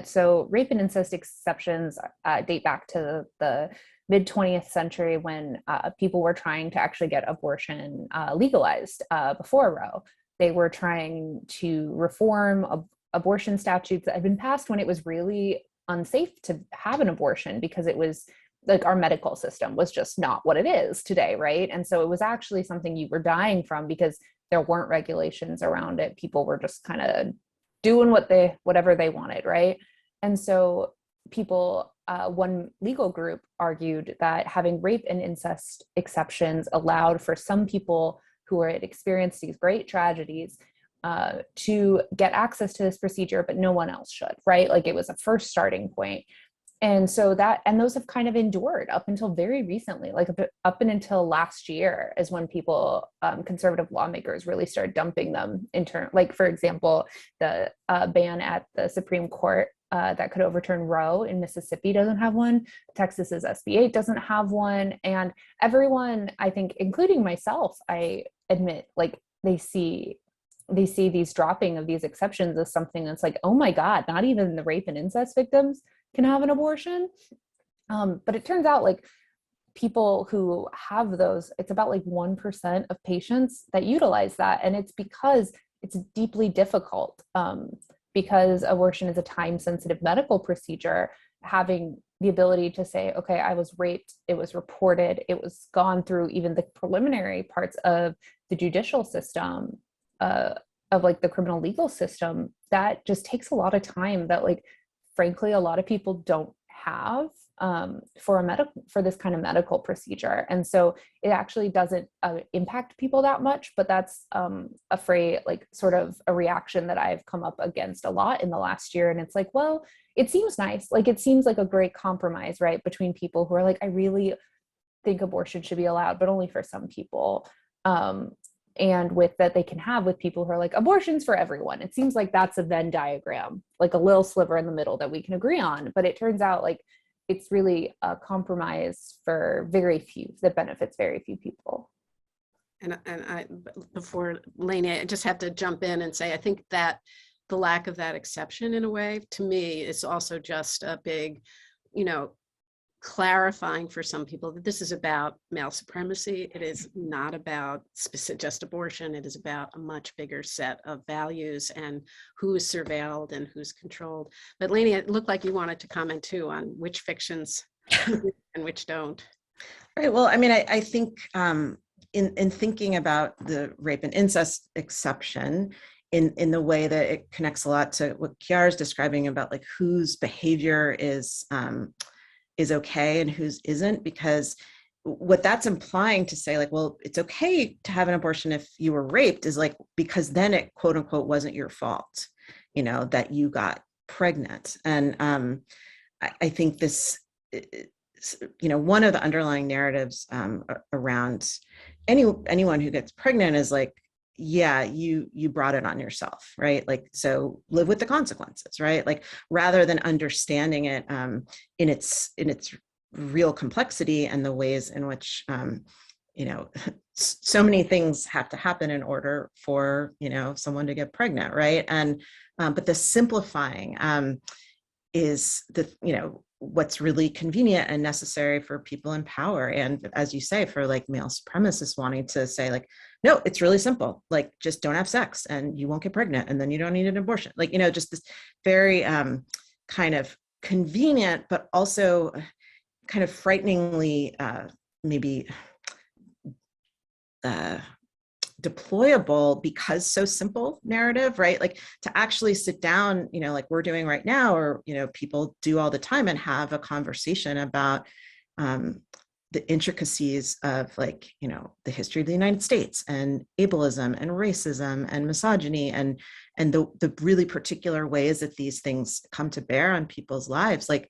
So rape and incest exceptions date back to the mid 20th century when people were trying to actually get abortion legalized before Roe. They were trying to reform abortion statutes that had been passed when it was really unsafe to have an abortion because it was like our medical system was just not what it is today, right? And so it was actually something you were dying from because there weren't regulations around it. People were just kind of doing whatever they wanted, right? And so people, one legal group argued that having rape and incest exceptions allowed for some people who had experienced these great tragedies to get access to this procedure, but no one else should, right? Like it was a first starting point. And so those have kind of endured up until very recently, like up and until last year is when people, conservative lawmakers really started dumping them like, for example, the ban at the Supreme Court that could overturn Roe in Mississippi doesn't have one. Texas's SB 8 doesn't have one. And everyone, I think, including myself, I admit, like they see these dropping of these exceptions as something that's like, oh my God, not even the rape and incest victims can have an abortion. But it turns out like people who have those, it's about like 1% of patients that utilize that. And it's because it's deeply difficult, because abortion is a time-sensitive medical procedure. Having the ability to say, okay, I was raped, it was reported, it was gone through even the preliminary parts of the judicial system, of like the criminal legal system, that just takes a lot of time that like, frankly, a lot of people don't have for this kind of medical procedure. And so it actually doesn't impact people that much, but that's like sort of a reaction that I've come up against a lot in the last year. And it's like, well, it seems nice. Like it seems like a great compromise, right? Between people who are like, I really think abortion should be allowed, but only for some people. And with that they can have with people who are like, abortion's for everyone. It seems like that's a Venn diagram, like a little sliver in the middle that we can agree on. But it turns out like it's really a compromise for very few, that benefits very few people. And I, before Leni, I just have to jump in and say, I think that the lack of that exception in a way, to me, is also just a big, clarifying for some people that this is about male supremacy. It is not about just abortion. It is about a much bigger set of values and who is surveilled and who's controlled. But Leni, it looked like you wanted to comment too on which fictions and which don't. Right. Well, I mean, I think in thinking about the rape and incest exception, in the way that it connects a lot to what Chiara's describing about like whose behavior is okay and whose isn't, because what that's implying to say like, well, it's okay to have an abortion if you were raped is like, because then it quote unquote wasn't your fault, that you got pregnant. And I think this, one of the underlying narratives around anyone who gets pregnant is like, yeah, you brought it on yourself, right? Like, so live with the consequences, right? Like, rather than understanding it in its real complexity and the ways in which, so many things have to happen in order for, someone to get pregnant, right? And, but the simplifying is what's really convenient and necessary for people in power. And as you say, for like male supremacists wanting to say like, no, it's really simple. Like, just don't have sex and you won't get pregnant and then you don't need an abortion. Like, just this very kind of convenient, but also kind of frighteningly maybe deployable because so simple narrative, right? Like to actually sit down, like we're doing right now, or, people do all the time and have a conversation about the intricacies of like, the history of the United States and ableism and racism and misogyny and the really particular ways that these things come to bear on people's lives. Like,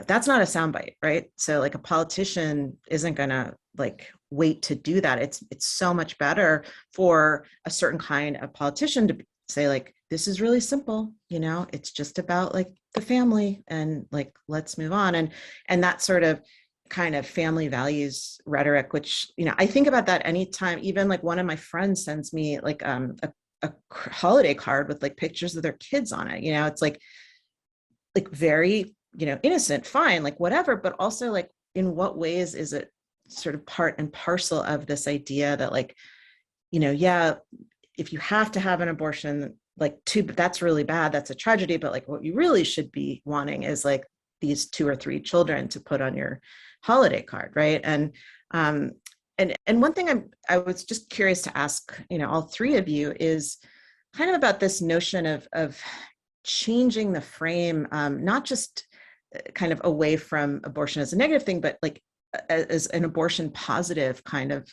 that's not a soundbite, right? So like a politician isn't gonna like wait to do that. It's so much better for a certain kind of politician to say like, this is really simple, it's just about like the family and like, let's move on. And that sort of kind of family values rhetoric, which, I think about that anytime, even like one of my friends sends me like a holiday card with like pictures of their kids on it. It's like very, innocent, fine, like whatever, but also like, in what ways is it sort of part and parcel of this idea that like, yeah, if you have to have an abortion, like that's really bad, that's a tragedy, but like what you really should be wanting is like these 2 or 3 children to put on your holiday card, right? And one thing I was just curious to ask, all 3 of you is kind of about this notion of changing the frame, not just kind of away from abortion as a negative thing, but like as an abortion positive kind of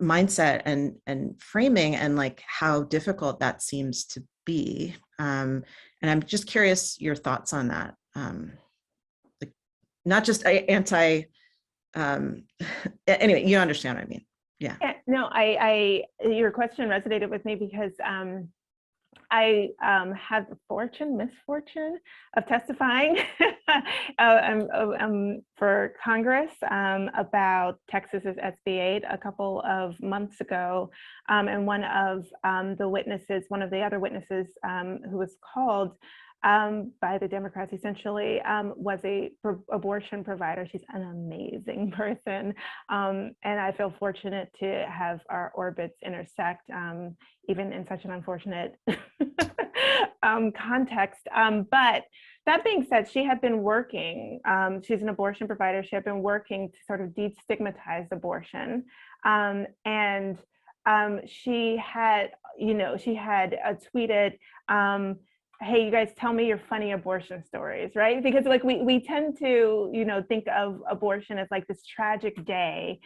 mindset and framing, and like how difficult that seems to be. And I'm just curious your thoughts on that. Like not just anti, anyway, you understand what I mean. Yeah. No, your question resonated with me because I had the misfortune of testifying for Congress about Texas's SB 8 a couple of months ago. And one of the other witnesses who was called by the Democrats essentially was a abortion provider. She's an amazing person. And I feel fortunate to have our orbits intersect, even in such an unfortunate context. But that being said, she had been working, she's an abortion provider. She had been working to sort of destigmatize abortion. And she had tweeted, hey, you guys, tell me your funny abortion stories, right? Because like we tend to, think of abortion as like this tragic day,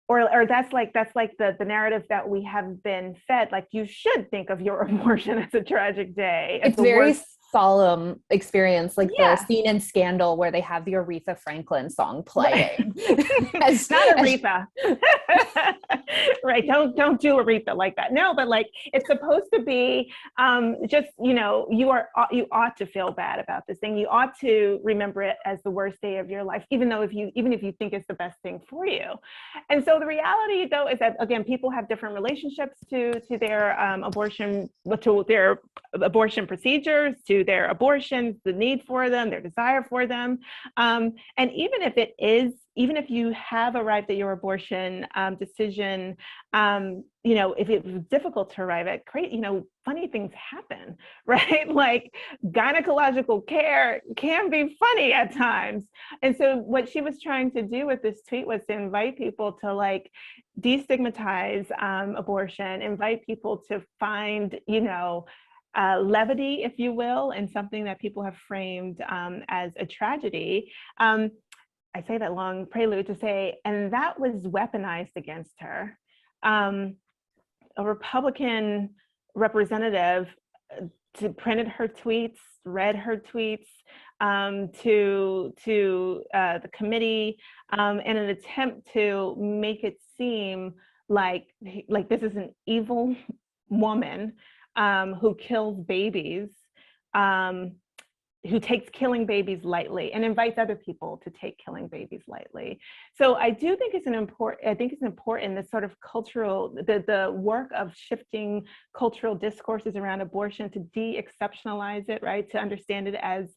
or that's like the narrative that we have been fed. Like you should think of your abortion as a tragic day. It's very solemn experience, like the scene in Scandal where they have the Aretha Franklin song playing. It's not Aretha. Right, don't do Aretha like that. No, but like it's supposed to be just, you ought to feel bad about this thing. You ought to remember it as the worst day of your life, even if you think it's the best thing for you. And so the reality though is that, again, people have different relationships to their abortion procedures, to their abortions, the need for them, their desire for them. And even if you have arrived at your abortion decision, if it was difficult to arrive at, funny things happen, right? Like gynecological care can be funny at times. And so what she was trying to do with this tweet was to invite people to like destigmatize abortion, invite people to find, levity, if you will, in something that people have framed as a tragedy. I say that long prelude to say, and that was weaponized against her. A Republican representative printed her tweets, read her tweets to the committee in an attempt to make it seem like this is an evil woman who kills babies, who takes killing babies lightly and invites other people to take killing babies lightly. So I do think it's important this sort of cultural, the work of shifting cultural discourses around abortion to de-exceptionalize it, right? To understand it as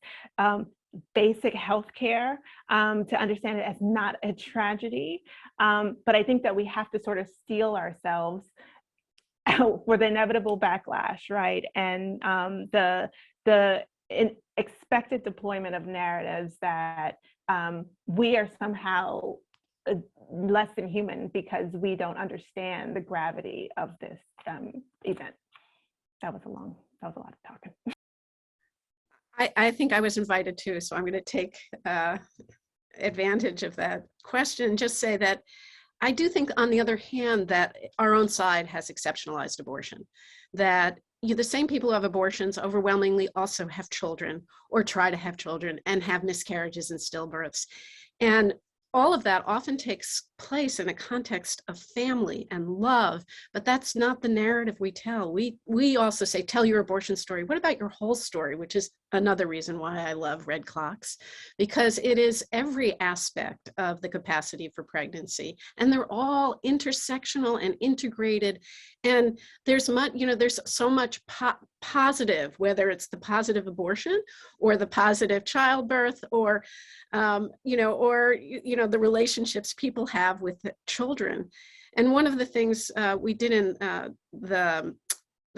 basic healthcare, to understand it as not a tragedy. But I think that we have to sort of steel ourselves for the inevitable backlash, right? And the expected deployment of narratives that we are somehow less than human because we don't understand the gravity of this event. That was a lot of talking. I think I was invited too, so I'm going to take advantage of that question. Just say that I do think, on the other hand, that our own side has exceptionalized abortion, that the same people who have abortions overwhelmingly also have children or try to have children and have miscarriages and stillbirths. And all of that often takes place in a context of family and love, but that's not the narrative we tell. We also say, tell your abortion story. What about your whole story? Which is another reason why I love Red Clocks, because it is every aspect of the capacity for pregnancy, and they're all intersectional and integrated. And there's so much positive, whether it's the positive abortion or the positive childbirth, or the relationships people have with children. And one of the things we did in the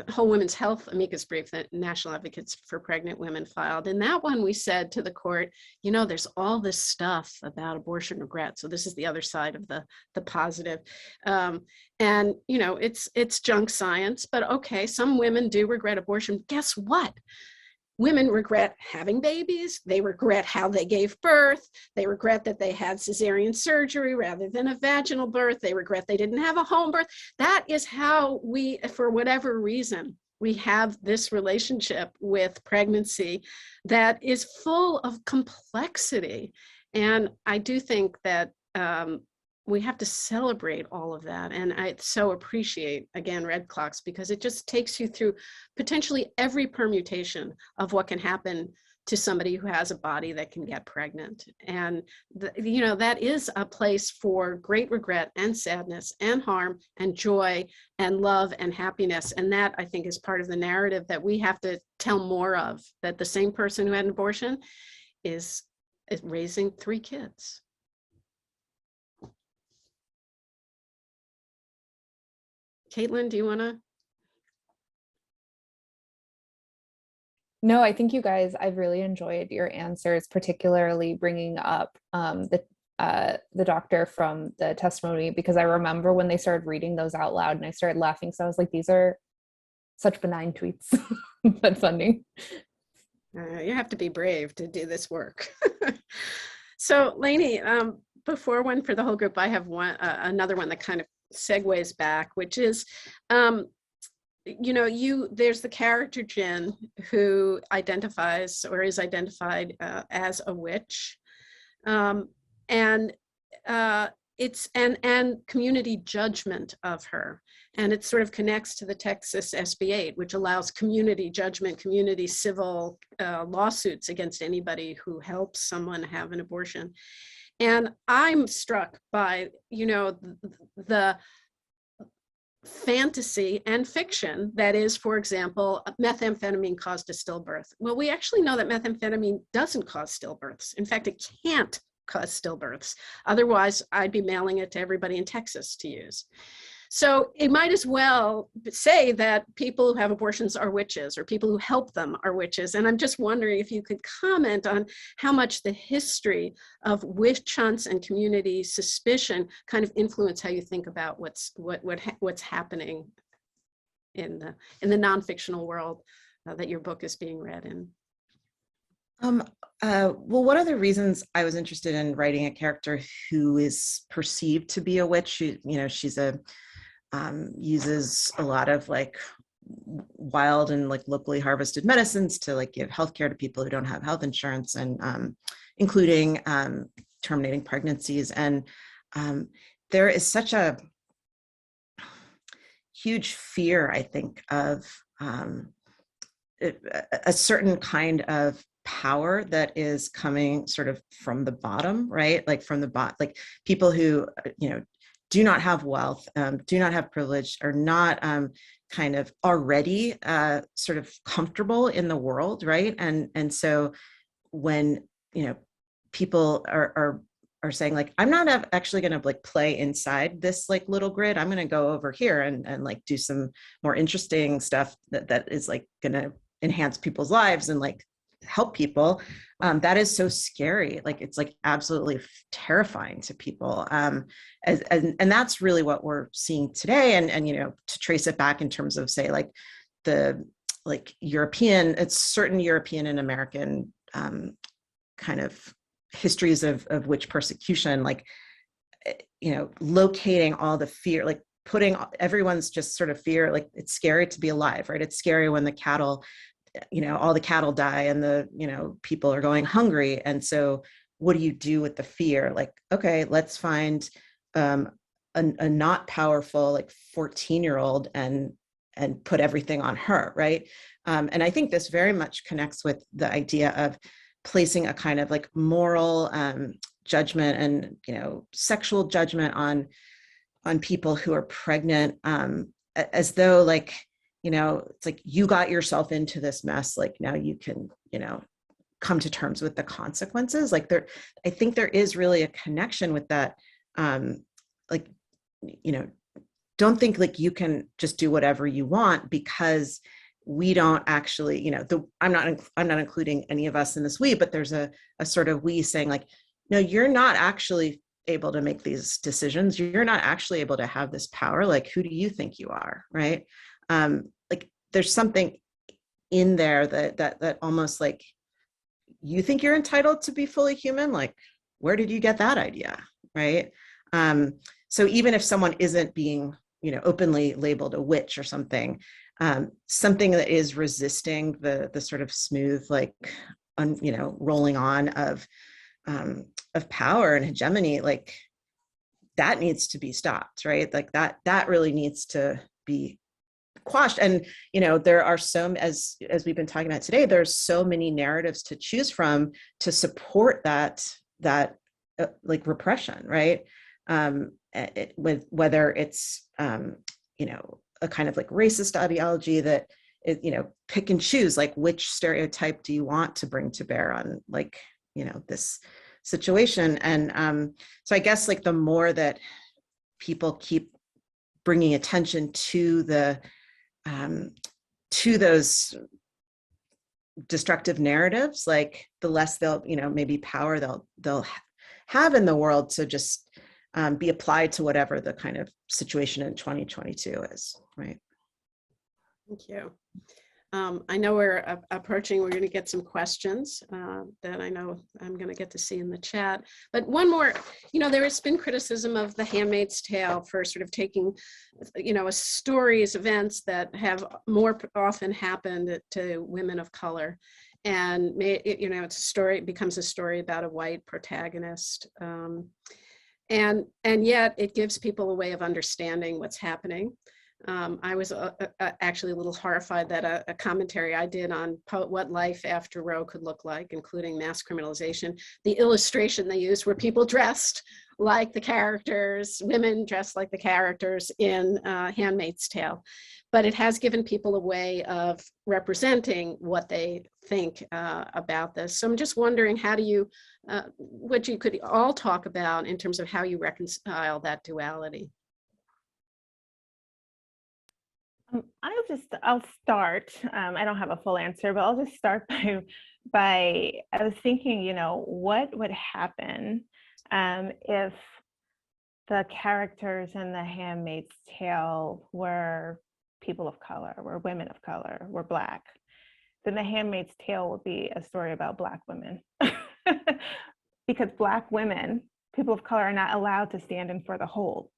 whole women's health amicus brief that National Advocates for Pregnant Women filed. In that one, we said to the court, you know, there's all this stuff about abortion regret. So this is the other side of the positive. And, you know, it's junk science, but okay, some women do regret abortion. Guess what? Women regret having babies. They regret how they gave birth. They regret that they had cesarean surgery rather than a vaginal birth. They regret they didn't have a home birth. That is how we, for whatever reason, we have this relationship with pregnancy that is full of complexity. And I do think that we have to celebrate all of that. And I so appreciate, again, Red Clocks, because it just takes you through potentially every permutation of what can happen to somebody who has a body that can get pregnant. And, you know, that is a place for great regret and sadness and harm and joy and love and happiness. And that, I think, is part of the narrative that we have to tell more of, that the same person who had an abortion is raising 3 kids. Caitlin, do you want to? No, I think you guys, I've really enjoyed your answers, particularly bringing up the doctor from the testimony, because I remember when they started reading those out loud and I started laughing. So I was like, these are such benign tweets. That's funny. You have to be brave to do this work. So Leni, before one for the whole group, I have one, another one that kind of segues back, which is, you know, there's the character Jin who identifies or is identified as a witch, and it's and community judgment of her, and it sort of connects to the Texas SB 8, which allows community judgment, community civil lawsuits against anybody who helps someone have an abortion. And I'm struck by, you know, the fantasy and fiction that is, for example, methamphetamine caused a stillbirth. Well, we actually know that methamphetamine doesn't cause stillbirths. In fact, it can't cause stillbirths. Otherwise, I'd be mailing it to everybody in Texas to use. So it might as well say that people who have abortions are witches, or people who help them are witches. And I'm just wondering if you could comment on how much the history of witch hunts and community suspicion kind of influence how you think about what's happening in the non-fictional world that your book is being read in. Well, one of the reasons I was interested in writing a character who is perceived to be a witch, you know, she's uses a lot of like wild and like locally harvested medicines to like give healthcare to people who don't have health insurance, and including terminating pregnancies. And there is such a huge fear, I think, of a certain kind of power that is coming sort of from the bottom, right? Like from the bottom, like people who, you know, do not have wealth, do not have privilege, are not kind of already sort of comfortable in the world, right? And so when, you know, people are saying like, I'm not actually going to like play inside this like little grid, I'm going to go over here and like do some more interesting stuff that is like going to enhance people's lives and like help people, that is so scary. Like it's like absolutely terrifying to people, and that's really what we're seeing today. And you know, to trace it back in terms of say like the like European, it's certain European and American kind of histories of witch persecution, like, you know, locating all the fear, like putting everyone's just sort of fear, like it's scary to be alive, right? It's scary when the cattle, you know, all the cattle die and the, you know, people are going hungry. And so what do you do with the fear? Like, okay, let's find a not powerful, like 14-year-old and put everything on her, right? And I think this very much connects with the idea of placing a kind of like moral judgment and, you know, sexual judgment on people who are pregnant, as though like, you know, it's like you got yourself into this mess, like now you can, you know, come to terms with the consequences. Like there, I think there is really a connection with that, like, you know, don't think like you can just do whatever you want, because we don't actually, I'm not including any of us in this we, but there's a sort of we saying like, no, you're not actually able to make these decisions. You're not actually able to have this power. Like, who do you think you are? Right. Like there's something in there that almost like, you think you're entitled to be fully human? Like, where did you get that idea? Right. So even if someone isn't being, openly labeled a witch or something, something that is resisting the sort of smooth, like, rolling on of power and hegemony, like that needs to be stopped, right? Like that really needs to be quashed. And there are as we've been talking about today, there's so many narratives to choose from to support that like repression, right? With whether it's a kind of like racist ideology that pick and choose, like which stereotype do you want to bring to bear on like this situation. And so I guess like the more that people keep bringing attention to those destructive narratives, like the less they'll maybe power they'll have in the world to just be applied to whatever the kind of situation in 2022 is, right? Thank you. I know we're approaching, we're going to get some questions that I know I'm going to get to see in the chat. But one more, there has been criticism of The Handmaid's Tale for sort of taking, stories, events that have more often happened to women of color. And, it's a story, it becomes a story about a white protagonist. And yet it gives people a way of understanding what's happening. I was actually a little horrified that a commentary I did on what life after Roe could look like, including mass criminalization, the illustration they used were people dressed like the characters, women dressed like the characters in Handmaid's Tale. But it has given people a way of representing what they think about this. So I'm just wondering, how do you, what you could all talk about in terms of how you reconcile that duality? I'll start. I don't have a full answer, but I'll just start by I was thinking, what would happen if the characters in The Handmaid's Tale were people of color, were women of color, were Black? Then The Handmaid's Tale would be a story about Black women. Because Black women, people of color, are not allowed to stand in for the whole.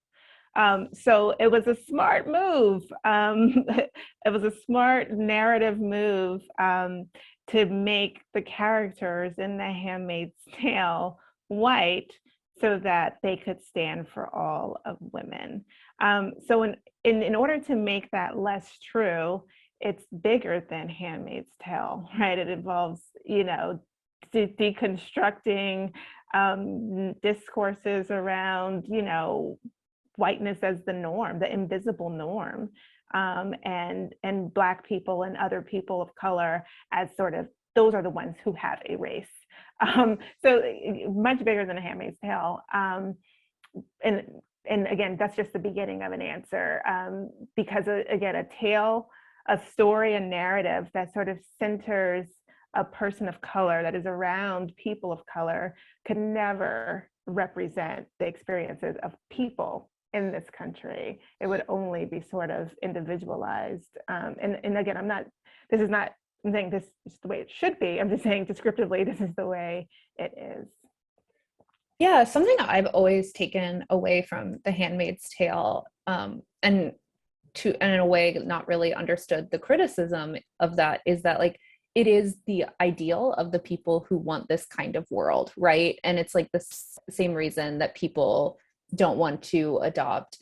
So it was a smart move. It was a smart narrative move to make the characters in The Handmaid's Tale white so that they could stand for all of women. So in order to make that less true, it's bigger than Handmaid's Tale, right? It involves, deconstructing discourses around, whiteness as the norm, the invisible norm, and Black people and other people of color as sort of, those are the ones who have a race. So much bigger than A Handmaid's Tale. And again, that's just the beginning of an answer, because again, a story, a narrative that sort of centers a person of color, that is around people of color, could never represent the experiences of people in this country. It would only be sort of individualized. And again, I'm saying this is the way it should be. I'm just saying descriptively, this is the way it is. Yeah, something I've always taken away from The Handmaid's Tale, and in a way not really understood the criticism of that, is that like, it is the ideal of the people who want this kind of world, right? And it's like the same reason that people don't want to adopt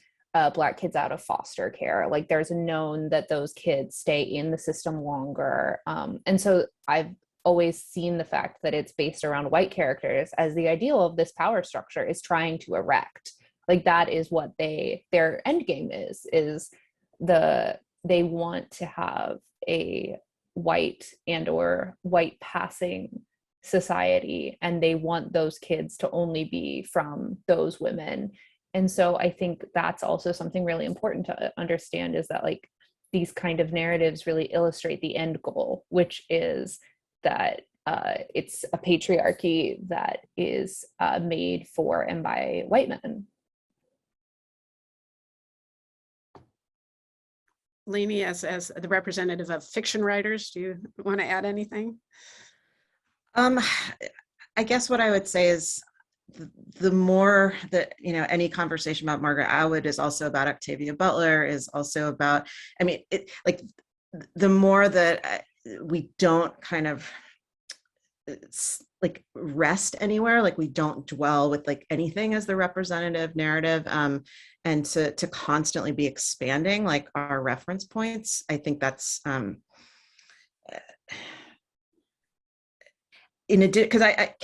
Black kids out of foster care. Like there's known that those kids stay in the system longer. And so I've always seen the fact that it's based around white characters as the ideal of this power structure is trying to erect. Like that is what their end game is they want to have a white and or white passing society, and they want those kids to only be from those women And so I think that's also something really important to understand, is that like these kind of narratives really illustrate the end goal, which is that it's a patriarchy that is made for and by white men. Leni, as the representative of fiction writers, do you want to add anything? I guess what I would say is the more that, you know, any conversation about Margaret Atwood is also about Octavia Butler, is also about, I mean, like the more that we don't kind of like rest anywhere, like we don't dwell with like anything as the representative narrative, and to constantly be expanding like our reference points. I think that's in addition, because I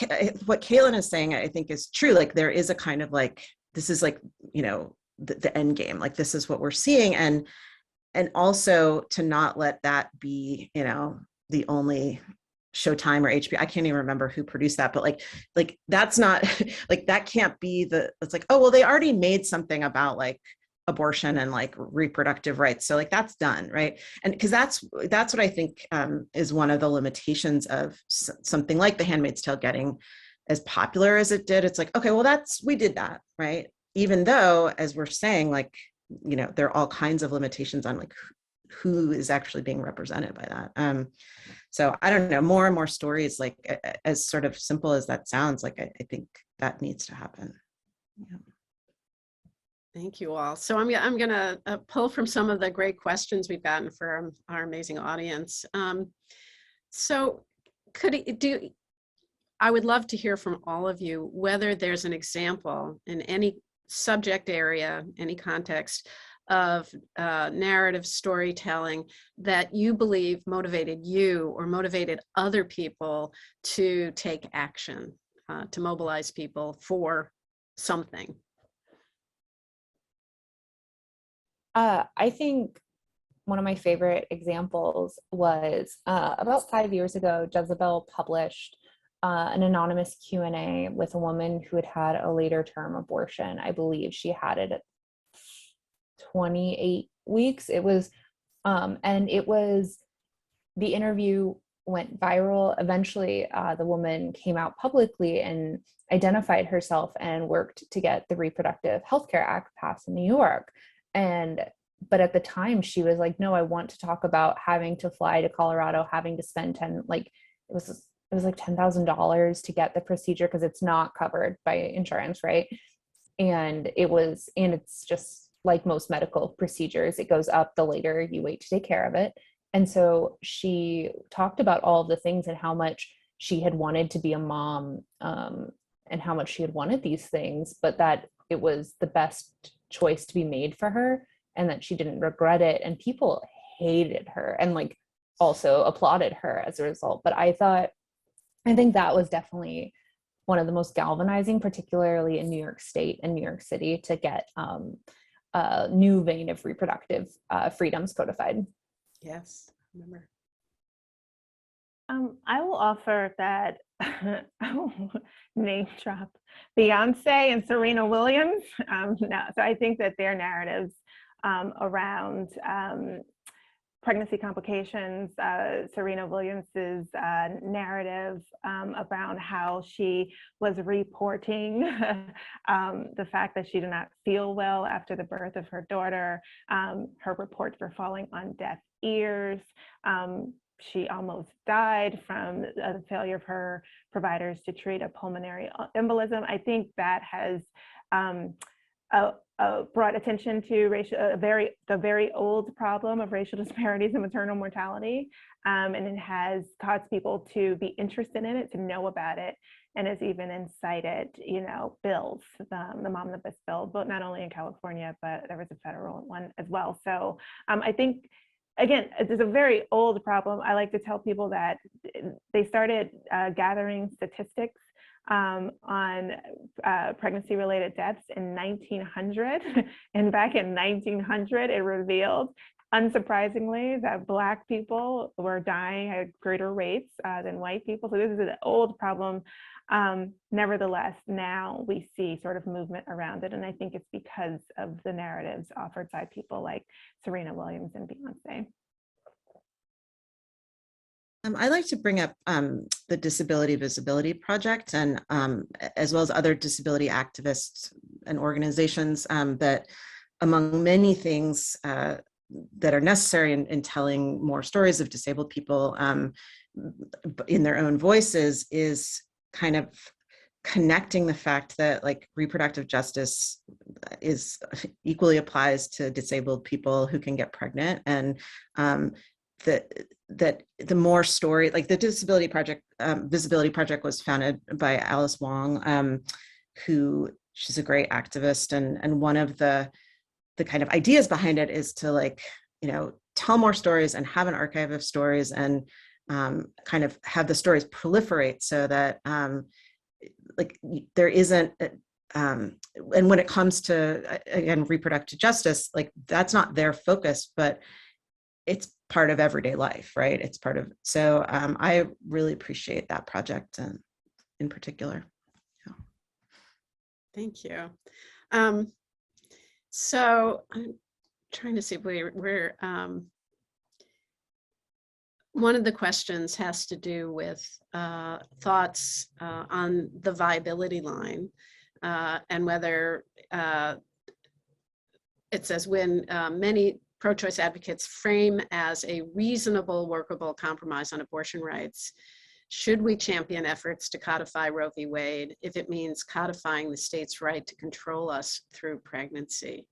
what Kaylin is saying, I think is true. Like there is a kind of like, this is like, you know, the end game, like this is what we're seeing, and also to not let that be, you know, the only Showtime or HBO, I can't even remember who produced that, but like that's not like, that can't be the, it's like, oh well, they already made something about like abortion and like reproductive rights, so like that's done, right? And because that's what I think is one of the limitations of something like The Handmaid's Tale getting as popular as it did. It's like, okay, well we did that, right? Even though, as we're saying, like, you know, there are all kinds of limitations on like who is actually being represented by that. So I don't know, more and more stories, like as sort of simple as that sounds, like I think that needs to happen. Yeah. Thank you all. So I'm going to pull from some of the great questions we've gotten from our amazing audience. So I would love to hear from all of you whether there's an example in any subject area, any context of narrative storytelling that you believe motivated you or motivated other people to take action, to mobilize people for something. I think one of my favorite examples was about 5 years ago, Jezebel published an anonymous Q&A with a woman who had had a later term abortion. I believe she had it at 28 weeks. It was, and it was, the interview went viral. Eventually, the woman came out publicly and identified herself and worked to get the Reproductive Healthcare Act passed in New York. But at the time she was like, no, I want to talk about having to fly to Colorado, having to spend it was like $10,000 to get the procedure because it's not covered by insurance, right? And it's just like most medical procedures, it goes up the later you wait to take care of it. And so she talked about all of the things and how much she had wanted to be a mom, and how much she had wanted these things, but that it was the best choice to be made for her and that she didn't regret it. And people hated her and like also applauded her as a result. But I think that was definitely one of the most galvanizing, particularly in New York State and New York City, to get a new vein of reproductive freedoms codified. Yes, I remember. I will offer that I will name drop Beyonce and Serena Williams. No, so I think that their narratives around pregnancy complications, Serena Williams's narrative around how she was reporting the fact that she did not feel well after the birth of her daughter. Her reports were falling on deaf ears. She almost died from the failure of her providers to treat a pulmonary embolism. I think that has brought attention to the very old problem of racial disparities in maternal mortality, and it has caused people to be interested in it, to know about it, and has even incited, bills, the omnibus bill, but not only in California, but there was a federal one as well. So I think, again, it's a very old problem. I like to tell people that they started gathering statistics on pregnancy-related deaths in 1900. And back in 1900, it revealed, unsurprisingly, that Black people were dying at greater rates than white people. So this is an old problem. Nevertheless, now we see sort of movement around it. And I think it's because of the narratives offered by people like Serena Williams and Beyonce. I'd like to bring up the Disability Visibility Project, and as well as other disability activists and organizations that, among many things that are necessary in telling more stories of disabled people in their own voices, is kind of connecting the fact that like reproductive justice is equally applies to disabled people who can get pregnant, and that the more story, like the Disability Project, Visibility Project was founded by Alice Wong, who she's a great activist, and one of the kind of ideas behind it is to like, you know, tell more stories and have an archive of stories, and kind of have the stories proliferate so that like there isn't and when it comes to, again, reproductive justice, like that's not their focus, but it's part of everyday life, right? It's part of, so I really appreciate that project in particular. Yeah. Thank you. So I'm trying to see if we're one of the questions has to do with thoughts on the viability line, and whether it says when many pro-choice advocates frame as a reasonable, workable compromise on abortion rights, should we champion efforts to codify Roe v. Wade if it means codifying the state's right to control us through pregnancy?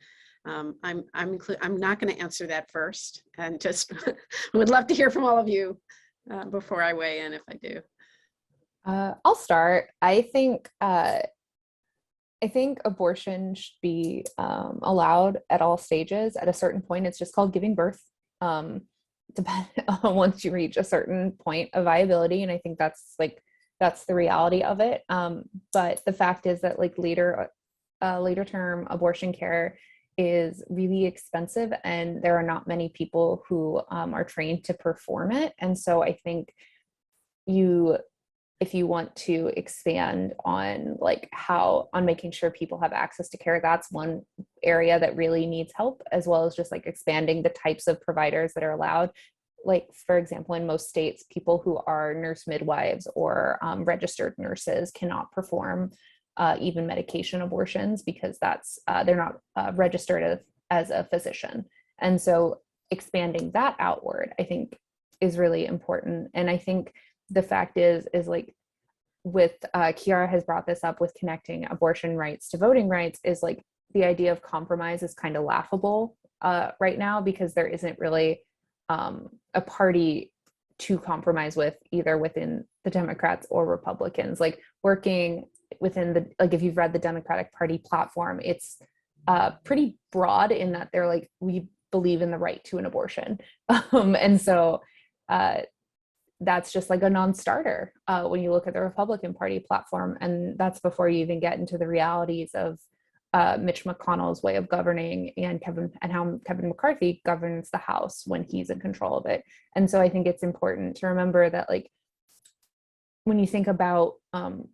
I'm not going to answer that first, and just would love to hear from all of you before I weigh in if I do. I'll start. I think abortion should be allowed at all stages. At a certain point, it's just called giving birth. Once you reach a certain point of viability, and I think that's the reality of it. But the fact is that like later term abortion care is really expensive, and there are not many people who are trained to perform it. And so I think if you want to expand on on making sure people have access to care, that's one area that really needs help, as well as just like expanding the types of providers that are allowed. Like, for example, in most states, people who are nurse midwives or registered nurses cannot perform even medication abortions because they're not registered as a physician. And so expanding that outward, I think, is really important. And I think the fact is like, with Kiara has brought this up with connecting abortion rights to voting rights, is like the idea of compromise is kind of laughable right now, because there isn't really a party to compromise with, either within the Democrats or Republicans. Like working within if you've read the Democratic Party platform, it's pretty broad in that they're like, we believe in the right to an abortion. And so that's just like a non-starter when you look at the Republican Party platform. And that's before you even get into the realities of Mitch McConnell's way of governing and how Kevin McCarthy governs the House when he's in control of it. And so I think it's important to remember that, like, when you think about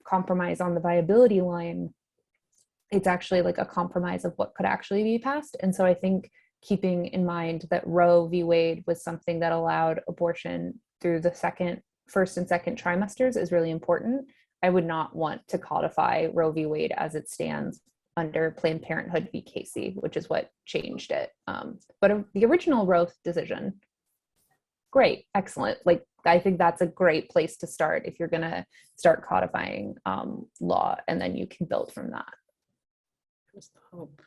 compromise on the viability line, it's actually like a compromise of what could actually be passed. And so I think keeping in mind that Roe v. Wade was something that allowed abortion through the first and second trimesters is really important. I would not want to codify Roe v. Wade as it stands under Planned Parenthood v. Casey, which is what changed it. But the original Roe decision, great, excellent. Like, I think that's a great place to start if you're going to start codifying law, and then you can build from that. There's the hope.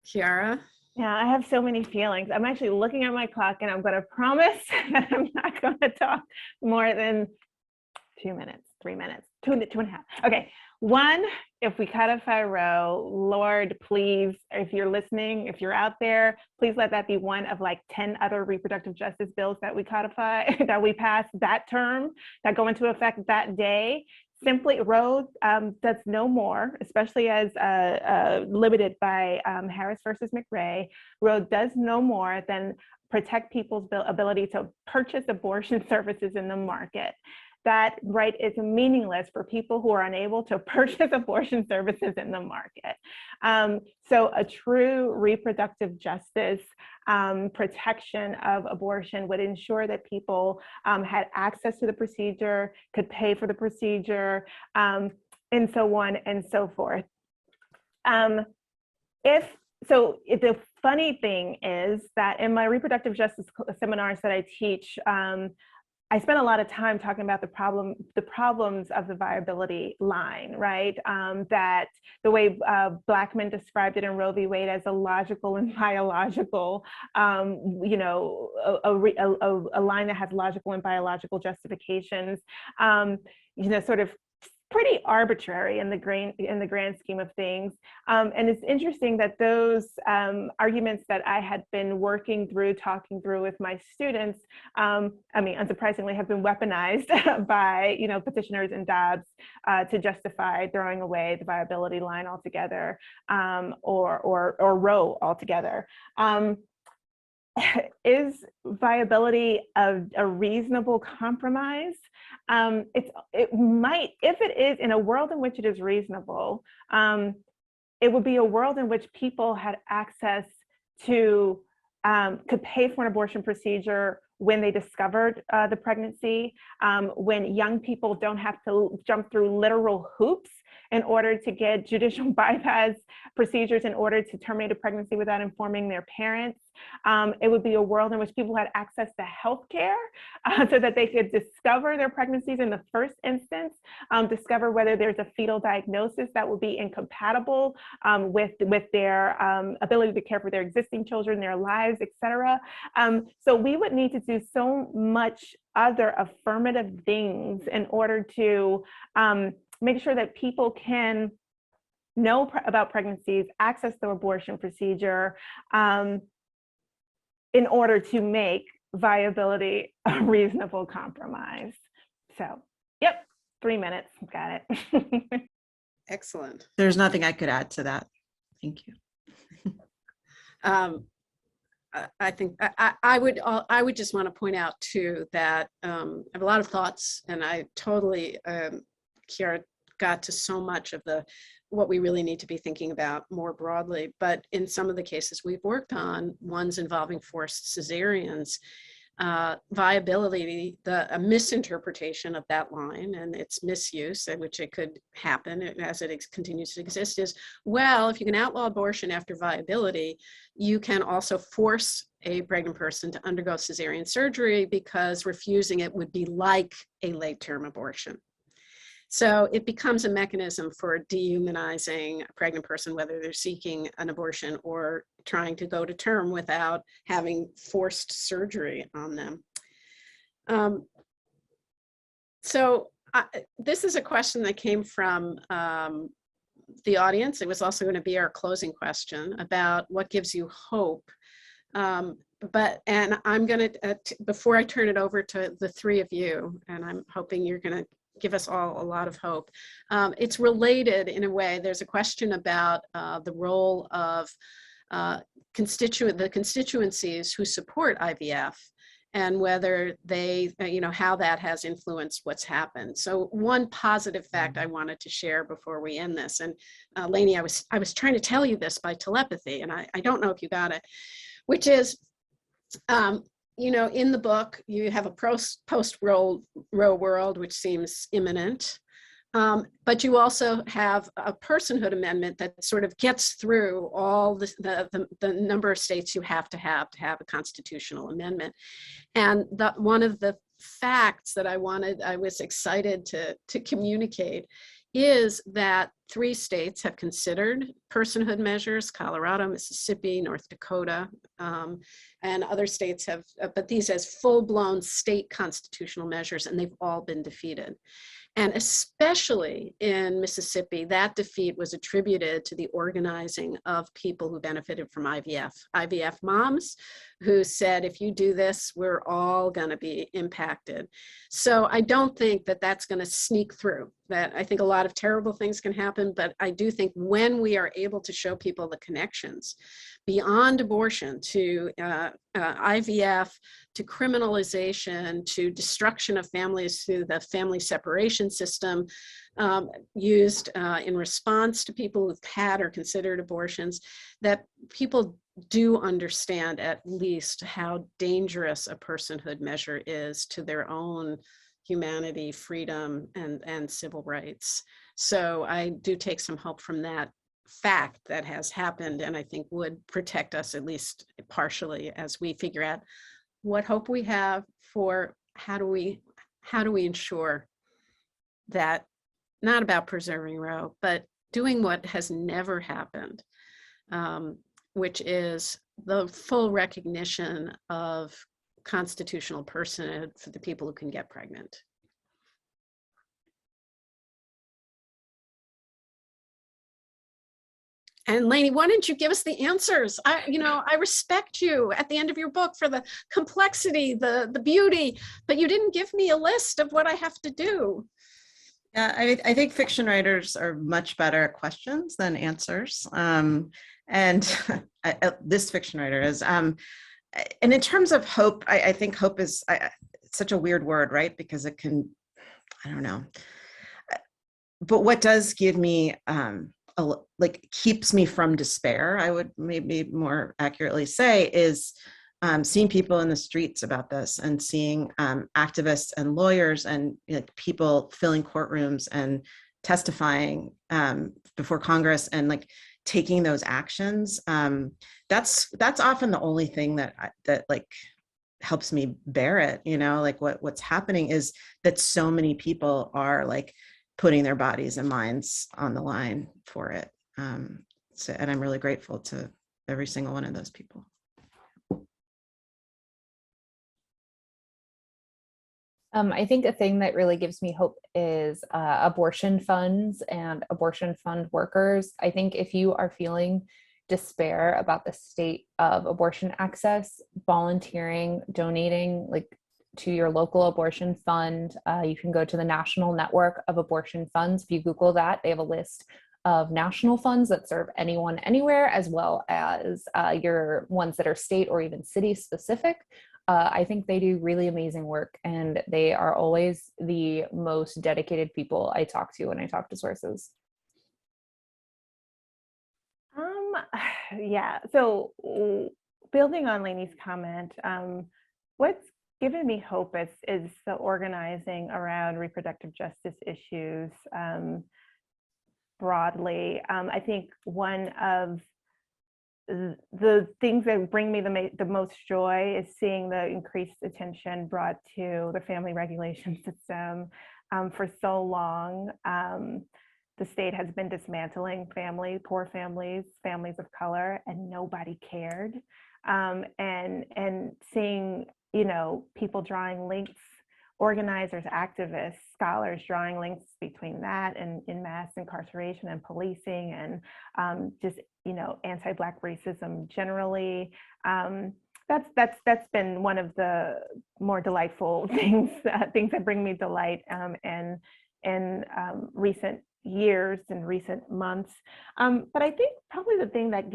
Kiara? Yeah, I have so many feelings. I'm actually looking at my clock, and I'm going to promise that I'm not going to talk more than 2 minutes, 3 minutes, two and a half. Okay. One, if we codify Roe, Lord, please, if you're listening, if you're out there, please let that be one of like 10 other reproductive justice bills that we codify, that we pass that term, that go into effect that day. Simply, Roe does no more, especially as limited by Harris versus McRae. Roe does no more than protect people's ability to purchase abortion services in the market. that right is meaningless for people who are unable to purchase abortion services in the market. So a true reproductive justice protection of abortion would ensure that people had access to the procedure, could pay for the procedure, and so on and so forth. The funny thing is that in my reproductive justice seminars that I teach, I spent a lot of time talking about the problems of the viability line, right? That the way Black men described it in Roe v. Wade as a logical and biological, you know, a line that has logical and biological justifications, you know, sort of pretty arbitrary in the grand scheme of things. And it's interesting that those arguments that I had been talking through with my students, I mean, unsurprisingly, have been weaponized by, you know, petitioners and Dobbs to justify throwing away the viability line altogether, or Roe altogether. Is viability a reasonable compromise? It might, if it is in a world in which it is reasonable, it would be a world in which people had access to, could pay for an abortion procedure when they discovered the pregnancy, when young people don't have to jump through literal hoops in order to get judicial bypass procedures in order to terminate a pregnancy without informing their parents. It would be a world in which people had access to healthcare so that they could discover their pregnancies in the first instance, discover whether there's a fetal diagnosis that would be incompatible with their ability to care for their existing children, their lives, etc. So we would need to do so much other affirmative things in order to make sure that people can know about pregnancies, access the abortion procedure, in order to make viability a reasonable compromise. So, yep, 3 minutes, got it. Excellent. There's nothing I could add to that. Thank you. I think I would just want to point out too that I have a lot of thoughts, and I totally, Kiara got to so much of what we really need to be thinking about more broadly. But in some of the cases we've worked on, ones involving forced cesareans, viability, a misinterpretation of that line and its misuse, at which it could happen as it continues to exist, is, well, if you can outlaw abortion after viability, you can also force a pregnant person to undergo cesarean surgery because refusing it would be like a late-term abortion. So it becomes a mechanism for dehumanizing a pregnant person, whether they're seeking an abortion or trying to go to term without having forced surgery on them. This is a question that came from the audience. It was also going to be our closing question about what gives you hope. And I'm going to, before I turn it over to the three of you, and I'm hoping you're going to give us all a lot of hope. It's related in a way. There's a question about the role of the constituencies who support IVF and whether they, how that has influenced what's happened. So one positive fact I wanted to share before we end this, and Leni, I was trying to tell you this by telepathy, and I don't know if you got it, which is, in the book, you have a post-Roe world, which seems imminent, but you also have a Personhood Amendment that sort of gets through all the number of states you have to have a constitutional amendment. And one of the facts that I was excited to communicate is that 3 states have considered personhood measures: Colorado, Mississippi, North Dakota, and other states have, but these as full-blown state constitutional measures, and they've all been defeated. And especially in Mississippi, that defeat was attributed to the organizing of people who benefited from IVF moms who said, if you do this, we're all going to be impacted. So I don't think that that's going to sneak through that I think a lot of terrible things can happen, but I do think when we are able to show people the connections beyond abortion to IVF, to criminalization, to destruction of families through the family separation system, used in response to people who've had or considered abortions, that people do understand at least how dangerous a personhood measure is to their own humanity, freedom, and civil rights. So I do take some hope from that fact that has happened, and I think would protect us at least partially as we figure out what hope we have for how do we ensure that, not about preserving Roe, but doing what has never happened, which is the full recognition of constitutional personhood for the people who can get pregnant. And Leni, why didn't you give us the answers? I respect you at the end of your book for the complexity, the beauty, but you didn't give me a list of what I have to do. Yeah, I think fiction writers are much better at questions than answers. And this fiction writer is. And in terms of hope, I think hope is such a weird word, right? Because it can, I don't know. But what does give me, keeps me from despair, I would maybe more accurately say, is seeing people in the streets about this, and seeing activists and lawyers and people filling courtrooms and testifying before Congress and taking those actions. That's often the only thing that helps me bear it. What's happening is that so many people are putting their bodies and minds on the line for it. And I'm really grateful to every single one of those people. I think a thing that really gives me hope is abortion funds and abortion fund workers. I think if you are feeling despair about the state of abortion access, volunteering, donating to your local abortion fund, you can go to the National Network of Abortion Funds. If you Google that, they have a list of national funds that serve anyone anywhere, as well as your ones that are state or even city specific. I think they do really amazing work, and they are always the most dedicated people I talk to when I talk to sources. Yeah, so building on Leni's comment, what's given me hope is the organizing around reproductive justice issues broadly. I think one of the things that bring me the most joy is seeing the increased attention brought to the family regulation system. For so long, the state has been dismantling poor families, families of color, and nobody cared. And seeing, people drawing links, organizers, activists, scholars drawing links between that and in mass incarceration and policing and just anti-Black racism generally. That's been one of the more delightful things that bring me delight in recent years and recent months. But I think probably the thing that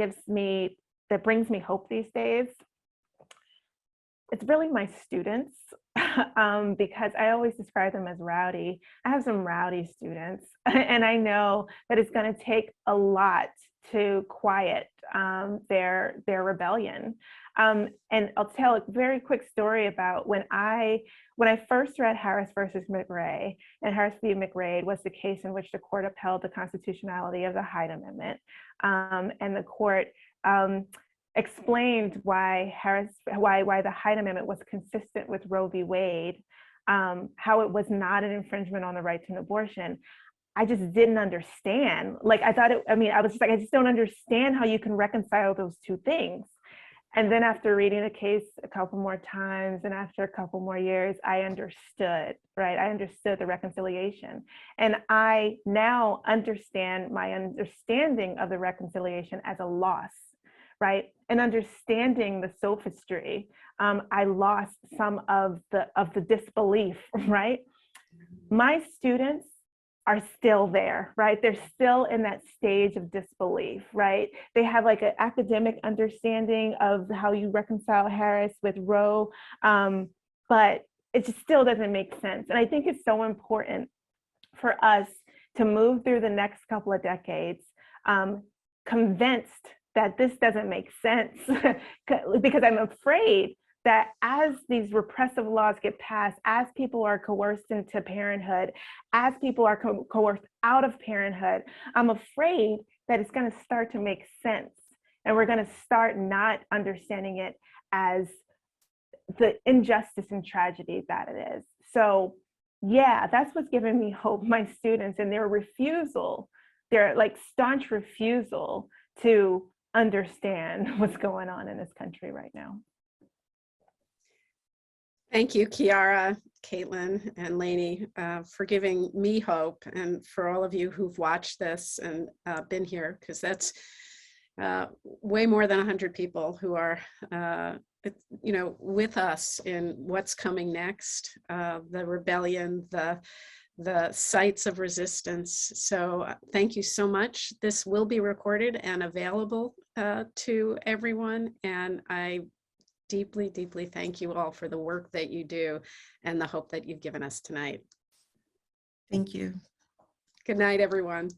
brings me hope these days, it's really my students, because I always describe them as rowdy. I have some rowdy students, and I know that it's going to take a lot to quiet their rebellion. And I'll tell a very quick story about when I first read Harris versus McRae, and Harris v. McRae was the case in which the court upheld the constitutionality of the Hyde Amendment, and the court explained why the Hyde Amendment was consistent with Roe v. Wade, how it was not an infringement on the right to an abortion. I just didn't understand. I was just I just don't understand how you can reconcile those two things. And then after reading the case a couple more times and after a couple more years, I understood, right? I understood the reconciliation. And I now understand my understanding of the reconciliation as a loss, right? And understanding the sophistry, I lost some of the disbelief, right? My students are still there, right? They're still in that stage of disbelief, right? They have like an academic understanding of how you reconcile Harris with Roe, but it just still doesn't make sense. And I think it's so important for us to move through the next couple of decades convinced that this doesn't make sense, because I'm afraid that as these repressive laws get passed, as people are coerced into parenthood, as people are coerced out of parenthood, I'm afraid that it's going to start to make sense. And we're going to start not understanding it as the injustice and tragedy that it is. So yeah, that's what's given me hope, my students, and their refusal, their like staunch refusal to understand what's going on in this country right now. Thank you, Kiara, Caitlin, and Leni, for giving me hope, and for all of you who've watched this and been here, because that's way more than 100 people who are, with us in what's coming next, the rebellion, the sites of resistance. So thank you so much. This will be recorded and available to everyone, and I deeply, deeply thank you all for the work that you do and the hope that you've given us tonight. Thank you. Good night, everyone.